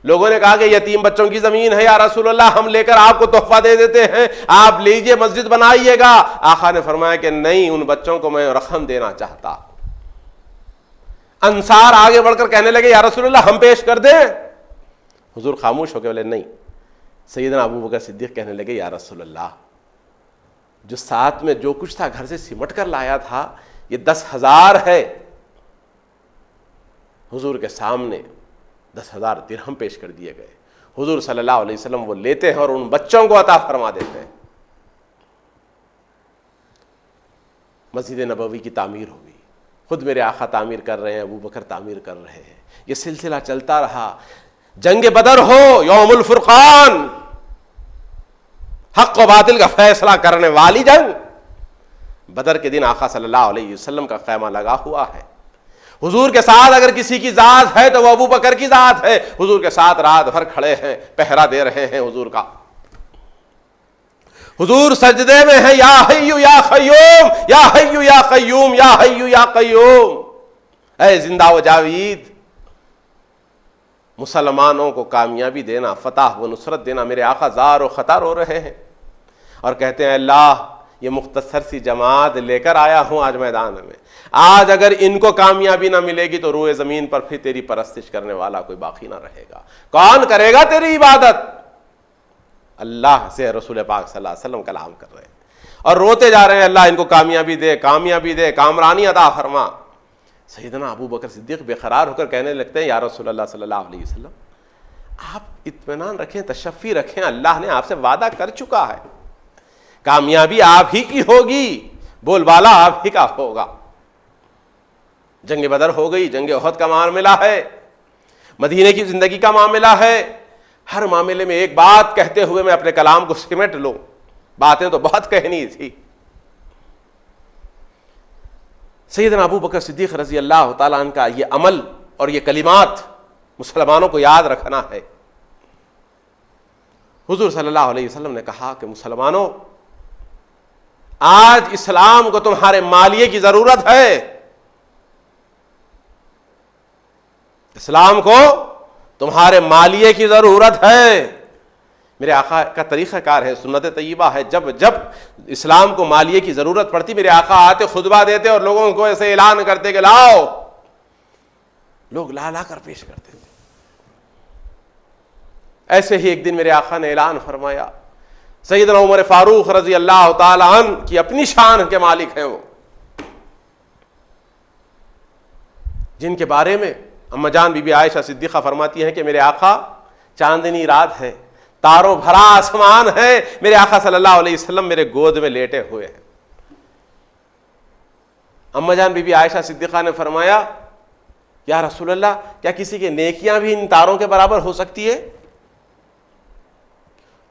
लोगों ने कहा कि यतीम बच्चों की जमीन है या रसूलुल्लाह, हम लेकर आपको तोहफा दे देते हैं, आप लीजिए मस्जिद बनाइएगा। आका ने फरमाया कि नहीं, उन बच्चों को मैं रकम देना चाहता। अंसार आगे बढ़कर कहने लगे या रसूलुल्लाह हम पेश कर दें। हुजूर खामोश हो गए, बोले नहीं। सैयदना अबू बकर सिद्दीक कहने लगे या रसूलुल्लाह, जो साथ में जो कुछ था घर से सिमट कर लाया था ये 10,000 है। हुजूर के सामने 10,000 दिरहम पेश कर दिए गए। हुजूर सल्लल्लाहु अलैहि वसल्लम वो लेते हैं और उन बच्चों को अता फरमा देते हैं। मस्जिद नबवी की तामीर हुई, खुद मेरे आका तामीर कर रहे हैं, अबू बकर तामीर कर रहे हैं। ये सिलसिला चलता रहा। जंग बदर हो, यौमुल फुरकान, हक व बातिल का फैसला करने वाली जंग, बदर के दिन आका सल्लल्लाहु अलैहि वसल्लम का ख़ैमा लगा हुआ है। हुजूर के साथ अगर किसी की जात है तो वह अबू बकर की जात है। हुजूर के साथ रात भर खड़े हैं, पहरा दे रहे हैं हुजूर का। हुजूर सजदे में है, या हय्यु या क़य्यूम, या हय्यु या क़य्यूम, या हय्यु या क़य्यूम। ऐ जिंदा व जावीद, मुसलमानों को कामयाबी देना, फतह व नुसरत देना। मेरे आका ज़ार व ख़तर हो रहे हैं और कहते हैं अल्लाह, ये मुख्तसर सी जमात लेकर आया हूं आज मैदान में, आज अगर इनको कामयाबी ना मिलेगी तो रूए जमीन पर फिर तेरी परस्तिश करने वाला कोई बाकी ना रहेगा। कौन करेगा तेरी इबादत? अल्लाह से रसूल पाक सल्लल्लाहु अलैहि वसल्लम कलाम कर रहे हैं और रोते जा रहे हैं, अल्लाह इनको कामयाबी दे, कामयाबी दे, कामरानी अता फरमा। सैयदना अबू बकर सिद्दीक बेकरार होकर कहने लगते हैं या रसूलल्लाह सल्लल्लाहु अलैहि वसल्लम, आप इत्मीनान रखें, तशफ़ी रखें, अल्लाह ने आपसे वादा कर चुका है, कामयाबी आप ही की होगी, बोलबाला आप ही का होगा। जंग बदर हो गई, जंग उहद का मामला है, मदीने की जिंदगी का मामला है। हर मामले में एक बात कहते हुए मैं अपने कलाम को सिमट लूं, बातें तो बहुत कहनी थी। सैयदना अबू बकर सिद्दीक रजी अल्लाह तआला अन्हु का ये अमल और ये कलिमात मुसलमानों को याद रखना है। हुजूर सल्लल्लाहु अलैहि वसल्लम ने कहा कि मुसलमानों, आज इस्लाम को तुम्हारे मालिये की जरूरत है। इस्लाम को तुम्हारे मालिये की जरूरत है। मेरे आका का तरीक़ाकार है, सुन्नत तय्यबा है, जब जब इस्लाम को मालिये की जरूरत पड़ती मेरे आका आते, खुतबा देते और लोगों को ऐसे ऐलान करते कि लाओ, लोग ला ला कर पेश करते थे। ऐसे ही एक दिन मेरे आका ने ऐलान फरमाया, सैयदना उमर फारूक रजी अल्लाह तआला अन्हु की अपनी शान के मालिक हैं वो, जिनके बारे में अम्मा जान बीबी आयशा सिद्दीक़ा फरमाती हैं कि मेरे आका, चांदनी रात है, तारों भरा आसमान है, मेरे आका सल्लल्लाहु अलैहि वसल्लम मेरे गोद में लेटे हुए हैं। अम्मा जान बीबी आयशा सिद्दीक़ा ने फरमाया, या रसूलल्लाह, क्या किसी की नेकियां भी इन तारों के बराबर हो सकती है?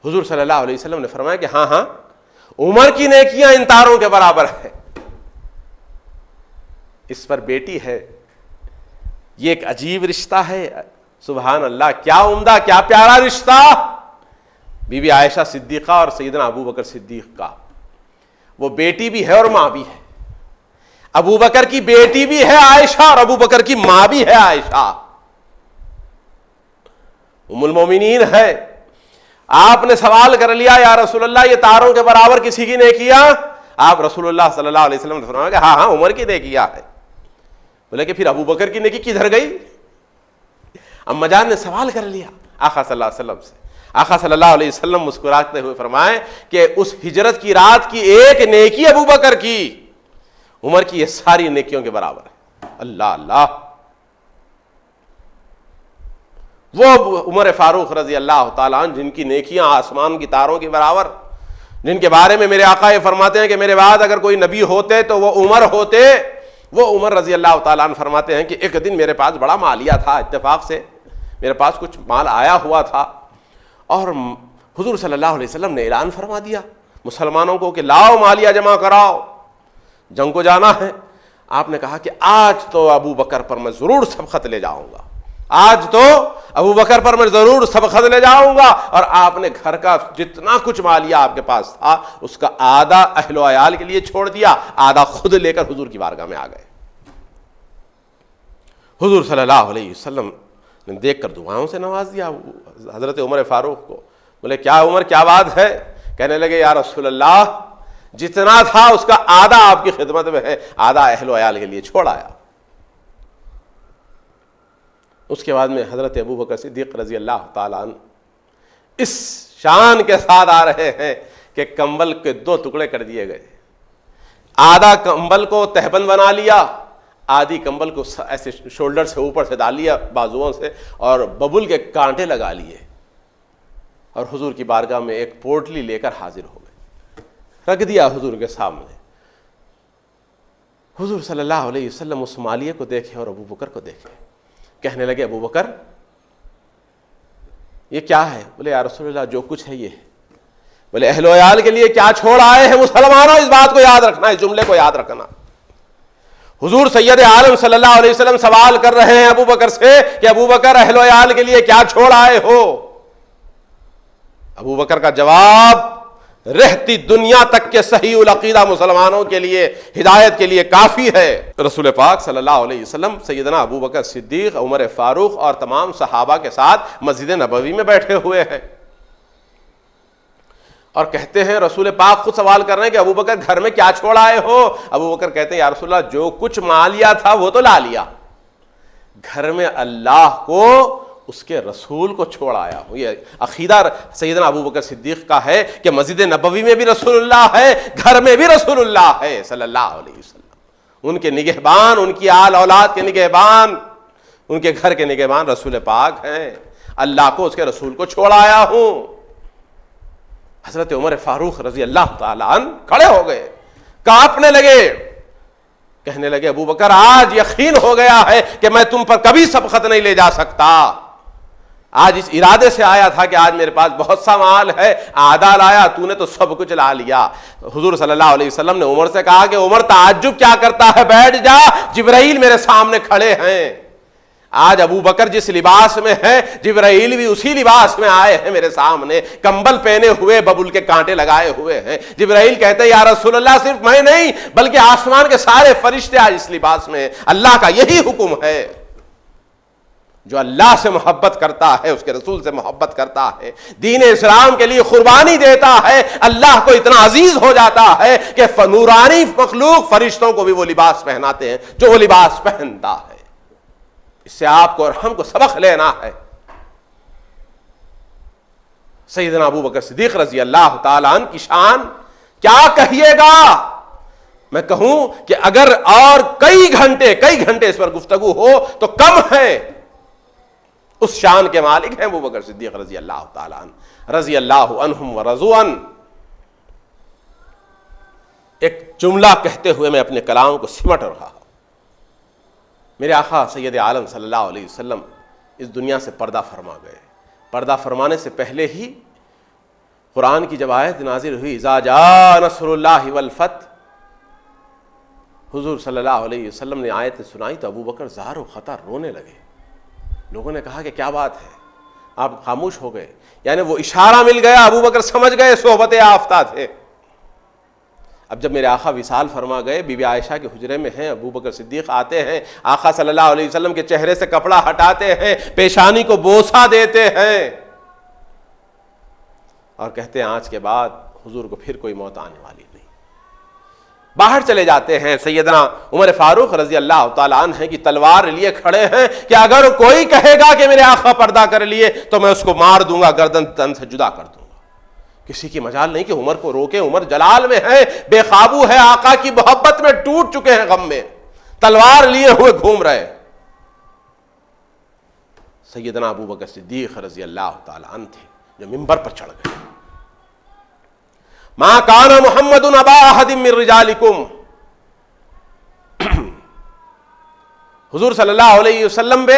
हुजूर सल्लल्लाहु अलैहि वसल्लम ने फरमाया कि हाँ हाँ, उमर की नेकियां इन तारों के बराबर है। इस पर बेटी है, ये एक अजीब रिश्ता है। सुभान अल्लाह, क्या उम्दा, क्या प्यारा रिश्ता। बीबी आयशा सिद्दीक़ा और सैयदना अबू बकर सिद्दीक़ का, वो बेटी भी है और माँ भी है। अबू बकर की बेटी भी है आयशा और अबू बकर की माँ भी है आयशा, उम्मुल मोमिनीन है। आपने सवाल कर लिया, या रसूलुल्लाह ये तारों के बराबर किसी की नेकियां? आप रसूलुल्लाह सल्लल्लाहु अलैहि वसल्लम ने फरमाया हाँ हाँ उमर की नेकियां है। बोले कि फिर अबू बकर की नेकी किधर गई? अम्मा जान ने सवाल कर लिया आका सल्लल्लाहु अलैहि वसल्लम से। आका सल्लल्लाहु अलैहि वसल्लम मुस्कुराते हुए फरमाए कि उस हिजरत की रात की एक नेकी अबू बकर की उमर की ये सारी नेकियों के बराबर है। अल्लाह अल्लाह। वो उमर फारूक रजी अल्लाह ताला अन्हु जिनकी नेकियां आसमान की तारों के बराबर, जिनके बारे में मेरे आका ये फरमाते हैं कि मेरे बाद अगर कोई नबी होते तो वो उमर होते। वो उमर रजी अल्लाह ताला अन्हु फरमाते हैं कि एक दिन मेरे पास बड़ा मालिया था, इत्तेफाक से मेरे पास कुछ माल आया हुआ था और हुजूर सल्लल्लाहु अलैहि वसल्लम ने ऐलान फरमा दिया मुसलमानों को कि लाओ मालिया जमा कराओ, जंग को जाना है। आपने कहा कि आज तो अबू बकर पर मैं जरूर सबकत ले जाऊंगा, आज तो अबू बकर पर मैं जरूर सबकत ले जाऊंगा। और आपने घर का जितना कुछ मालिया आपके पास था उसका आधा अहलो अयाल के लिए छोड़ दिया, आधा खुद लेकर हुजूर की बारगाह में आ गए। हुजूर सल्लल्लाहु अलैहि वसल्लम ने देखकर दुआओं से नवाज दिया हजरत उमर फारूक को। बोले क्या उमर क्या बात है? कहने लगे या रसूलल्लाह जितना था उसका आधा आपकी खिदमत में है, आधा अहलो अयाल के लिए छोड़ आया। उसके बाद में हजरत अबू बकर सिद्दीक़ रजी अल्लाह ताला अन्हु इस शान के साथ आ रहे हैं कि कंबल के दो टुकड़े कर दिए गए, आधा कंबल को तहबंद बना लिया, आधी कंबल को ऐसे शोल्डर से ऊपर से डाल लिया बाजुओं से और बबुल के कांटे लगा लिए और हुजूर की बारगाह में एक पोटली लेकर हाजिर हो गए, रख दिया हुजूर के सामने। हुजूर सल्लल्लाहु अलैहि वसल्लम उस मालिये को देखे और अबू बकर को देखे, कहने लगे अबू बकर ये क्या है? बोले या रसूलल्लाह जो कुछ है ये है। बोले अहलो अयाल के लिए क्या छोड़ आए हैं मुसलमानों? इस बात को याद रखना, इस जुमले को याद रखना। हुजूर सैयद आलम सल्लल्लाहु अलैहि वसल्लम सवाल कर रहे हैं अबू बकर से कि अबू बकर अहलो अयाल के लिए क्या छोड़ आए हो? अबू बकर का जवाब रहती दुनिया तक के सही उल अकीदा मुसलमानों के लिए हिदायत के लिए काफी है। रसूल पाक सल्लल्लाहु अलैहि वसल्लम सैयदना अबू बकर सिद्दीक, उमर फारूक और तमाम सहाबा के साथ मस्जिद नबवी में बैठे हुए हैं और कहते हैं रसूल पाक खुद सवाल कर रहे हैं कि अबू बकर घर में क्या छोड़ आए हो? अबू बकर कहते हैं या रसूलल्लाह जो कुछ मालिया था वो तो ला लिया, घर में अल्लाह को उसके रसूल को छोड़ आया हूं। ये अकीदा सैयदना अबू बकर सिद्दीक का है कि मस्जिद नबवी में भी रसूलुल्लाह है, घर में भी रसूलुल्लाह है सल्लल्लाहु अलैहि वसल्लम। उनके निगहबान, उनकी आल औलाद के निगहबान, उनके घर के निगहबान रसूल पाक हैं। अल्लाह को उसके रसूल को छोड़ आया हूं। हजरत उमर फारूक रजी अल्लाह ताला अन्हु खड़े हो गए, कांपने लगे, कहने लगे अबू बकर आज यकीन हो गया है कि मैं तुम पर कभी सबकत नहीं ले जा सकता। आज इस इरादे से आया था कि आज मेरे पास बहुत सा माल है, आधा लाया, तूने तो सब कुछ ला लिया। हुजूर सल्लल्लाहु अलैहि वसल्लम ने उमर से कहा कि उमर ताज्जुब क्या करता है, बैठ जा, जिब्राइल मेरे सामने खड़े हैं। आज अबू बकर जिस लिबास में है जिब्राइल भी उसी लिबास में आए हैं मेरे सामने, कंबल पहने हुए, बबुल के कांटे लगाए हुए हैं। जिब्राइल कहते हैं या रसूलल्लाह सिर्फ मैं नहीं बल्कि आसमान के सारे फरिश्ते आज इस लिबास में। अल्लाह का यही हुक्म है, जो अल्लाह से मोहब्बत करता है, उसके रसूल से मोहब्बत करता है, दीन इस्लाम के लिए कुर्बानी देता है, अल्लाह को इतना अजीज हो जाता है कि नूरानी मखलूक फरिश्तों को भी वो लिबास पहनाते हैं जो वो लिबास पहनता है। इससे आपको और हमको सबक लेना है। सैयदना अबू बकर सिद्दीक रजी अल्लाह ताला अन्हु की शान क्या कहिएगा। मैं कहूं कि अगर और कई घंटे इस पर गुफ्तगू हो तो कम है। उस शान के मालिक हैं अबू बकर सिद्दीक रजी अल्लाह ताला अन्हु, रजी अल्लाह अन्हुम व रज़ू अन। एक जुमला कहते हुए मैं अपने कलाम को सिमट रहा हूं। मेरे आका सैयद आलम सल्लल्लाहु अलैहि वसल्लम इस दुनिया से पर्दा फरमा गए। पर्दा फरमाने से पहले ही कुरान की जब आयत नाजिल हुई, इज़ा जा नस्रुल्लाहि वल फतह, हुजूर सल्लल्लाहु अलैहि वसल्लम ने आयत सुनाई तो अबू बकर ज़ार व ख़ता रोने लगे। लोगों ने कहा कि क्या बात है? आप खामोश हो गए। यानी वो इशारा मिल गया, अबू बकर समझ गए सोहबत आफ्ता थे। अब जब मेरे आका विसाल फरमा गए, बीबी आयशा के हुजरे में हैं, अबू बकर सिद्दीक आते हैं, आका सल्लल्लाहु अलैहि वसल्लम के चेहरे से कपड़ा हटाते हैं, पेशानी को बोसा देते हैं और कहते हैं आज के बाद हुजूर को फिर कोई मौत आने वाली नहीं। बाहर चले जाते हैं। सैयदना उमर फारूक रजी अल्लाह तआला अन्हु हैं कि तलवार लिए खड़े हैं कि अगर कोई कहेगा कि मेरे आका पर्दा कर लिए तो मैं उसको मार दूंगा, गर्दन तन से जुदा कर दूंगा। किसी की मजाल नहीं कि उमर को रोके। उमर जलाल में है, बेकाबू है, आका की मोहब्बत में टूट चुके हैं, गम में तलवार लिए हुए घूम रहे। सैयदना अबू बकर सिद्दीक रजी अल्लाह तआला अन्हु थे जो मिंबर पर चढ़ गए। मा काना मुहम्मदुन अबा अहदिम मिन रिजालिकुम, हुजूर सल्लल्लाहु अलैहि वसल्लम पे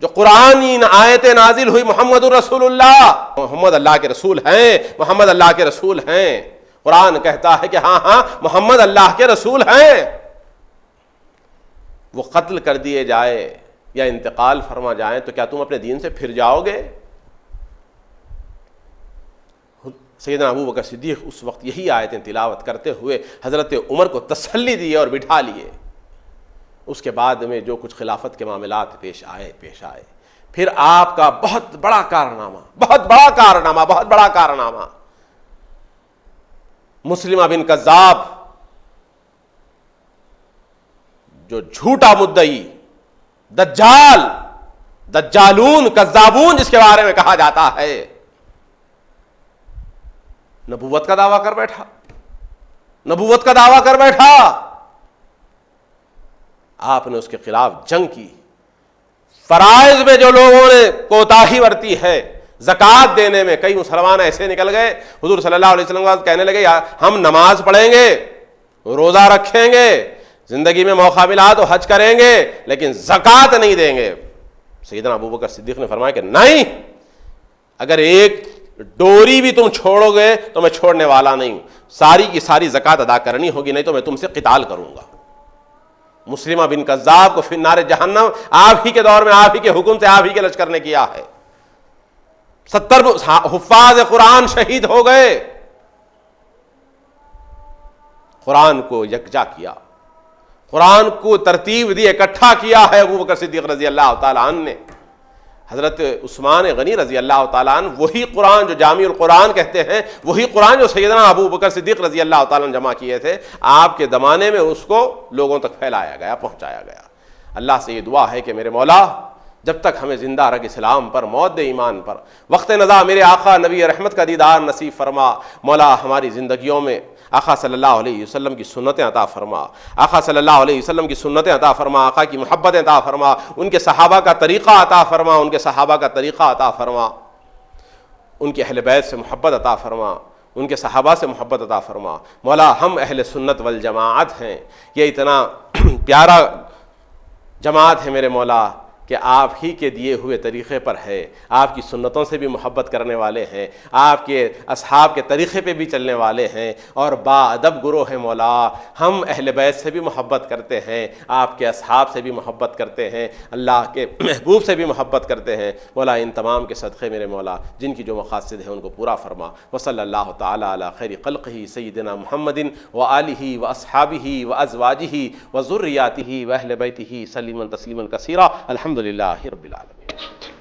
जो कुरान आयतें नाजिल हुई, मोहम्मद रसूलुल्लाह, मोहम्मद अल्लाह के रसूल हैं, मोहम्मद अल्लाह के रसूल हैं। कुरान कहता है कि हाँ हाँ मोहम्मद अल्लाह के रसूल हैं। वो कत्ल कर दिए जाए या इंतकाल फरमा जाए तो क्या तुम अपने दीन से फिर जाओगे? सैयदना अबू बकर सिद्दीक उस वक्त यही आयतें तिलावत करते हुए हज़रत उमर को तसल्ली दिए और बिठा लिए। उसके बाद में जो कुछ खिलाफत के मामलात पेश आए, फिर आपका बहुत बड़ा कारनामा मुस्लिमा बिन कज़्ज़ाब, जो झूठा मुद्दई, दज्जालून, कज़्ज़ाबून जिसके बारे में कहा जाता है, नबूवत का दावा कर बैठा। आपने उसके खिलाफ जंग की। फराइज में जो लोगों ने कोताही बरती है, ज़कात देने में, कई मुसलमान ऐसे निकल गए, हुजूर सल्लल्लाहु अलैहि वसल्लम कहने लगे हम नमाज पढ़ेंगे, रोजा रखेंगे, जिंदगी में मौका मिला तो हज करेंगे, लेकिन ज़कात नहीं देंगे। सैयदना अबू बकर सिद्दीक ने फरमाया कि नहीं, अगर एक डोरी भी तुम छोड़ोगे तो मैं छोड़ने वाला नहीं, सारी की सारी ज़कात अदा करनी होगी, नहीं तो मैं तुमसे क़िताल करूंगा। मुस्लिमा बिन कज़्ज़ाब को फिन्नारे जहन्नम आप ही के दौर में, आप ही के हुक्म से, आप ही के लश्कर ने किया है। 70 हुफ़ाज़ कुरान शहीद हो गए। कुरान को यकजा किया, कुरान को तरतीब दी, इकट्ठा किया है अबू बकर सिद्दीक रजी अल्लाह तआला अन्हु ने। हज़रत उस्मान गनी रजी अल्लाह तआला अन्हु वही कुरान जो जामिउल कुरान कहते हैं, वही कुरान जो सैयदना अबू बकर सिद्दीक रजी अल्लाह तआला अन्हु जमा किए थे, आपके ज़माने में उसको लोगों तक फैलाया गया, पहुँचाया गया। अल्लाह से ये दुआ है कि मेरे मौला जब तक हमें जिंदा रख इस्लाम पर, मौत दे ईमान पर, वक्त नज़ा मेरे आका नबी रहमत का दीदार नसीब फरमा। मौला हमारी ज़िंदगियों में आका सल्लल्लाहु अलैहि वसल्लम की सुन्नतें अता फरमा, आका सल्लल्लाहु अलैहि वसल्लम की सुन्नतें अता फरमा, आका की मोहब्बतें अता फरमा, उनके सहाबा का तरीक़ा अता फरमा, उनके सहाबा का तरीक़ा अता फरमा, उनके अहले बैत से मोहब्बत अता फरमा, उनके सहाबा से मोहब्बत अता फरमा। मौला हम अहले सुन्नत वल जमाअत हैं, ये इतना प्यारा जमात है मेरे मौला कि आप ही के दिए हुए तरीक़े पर है, आपकी सुन्नतों से भी मोहब्बत करने वाले हैं, आपके असहाब के तरीक़े पे भी चलने वाले हैं और बाअदब गुरोह है मौला। हम अहले बैत से भी मोहब्बत करते हैं, आपके असहाब से भी मोहब्बत करते हैं, अल्लाह के महबूब से भी मोहब्बत करते हैं। मौला इन तमाम के सदक़े मेरे मौला जिनकी जो मक़ासिद हैं उनको पूरा फरमा। व सल्लल्लाहु तआला अला खैरि ख़ल्क़िही सय्यिदिना मुहम्मदिन व आलिही व अस्हाबिही व अज़वाजिही व ज़ुर्रियातिही व अहले बैतिही सल्लिमन तस्लीमन कसीरा। अल्हम्दुलिल्लाहि रब्बिल आलमीन।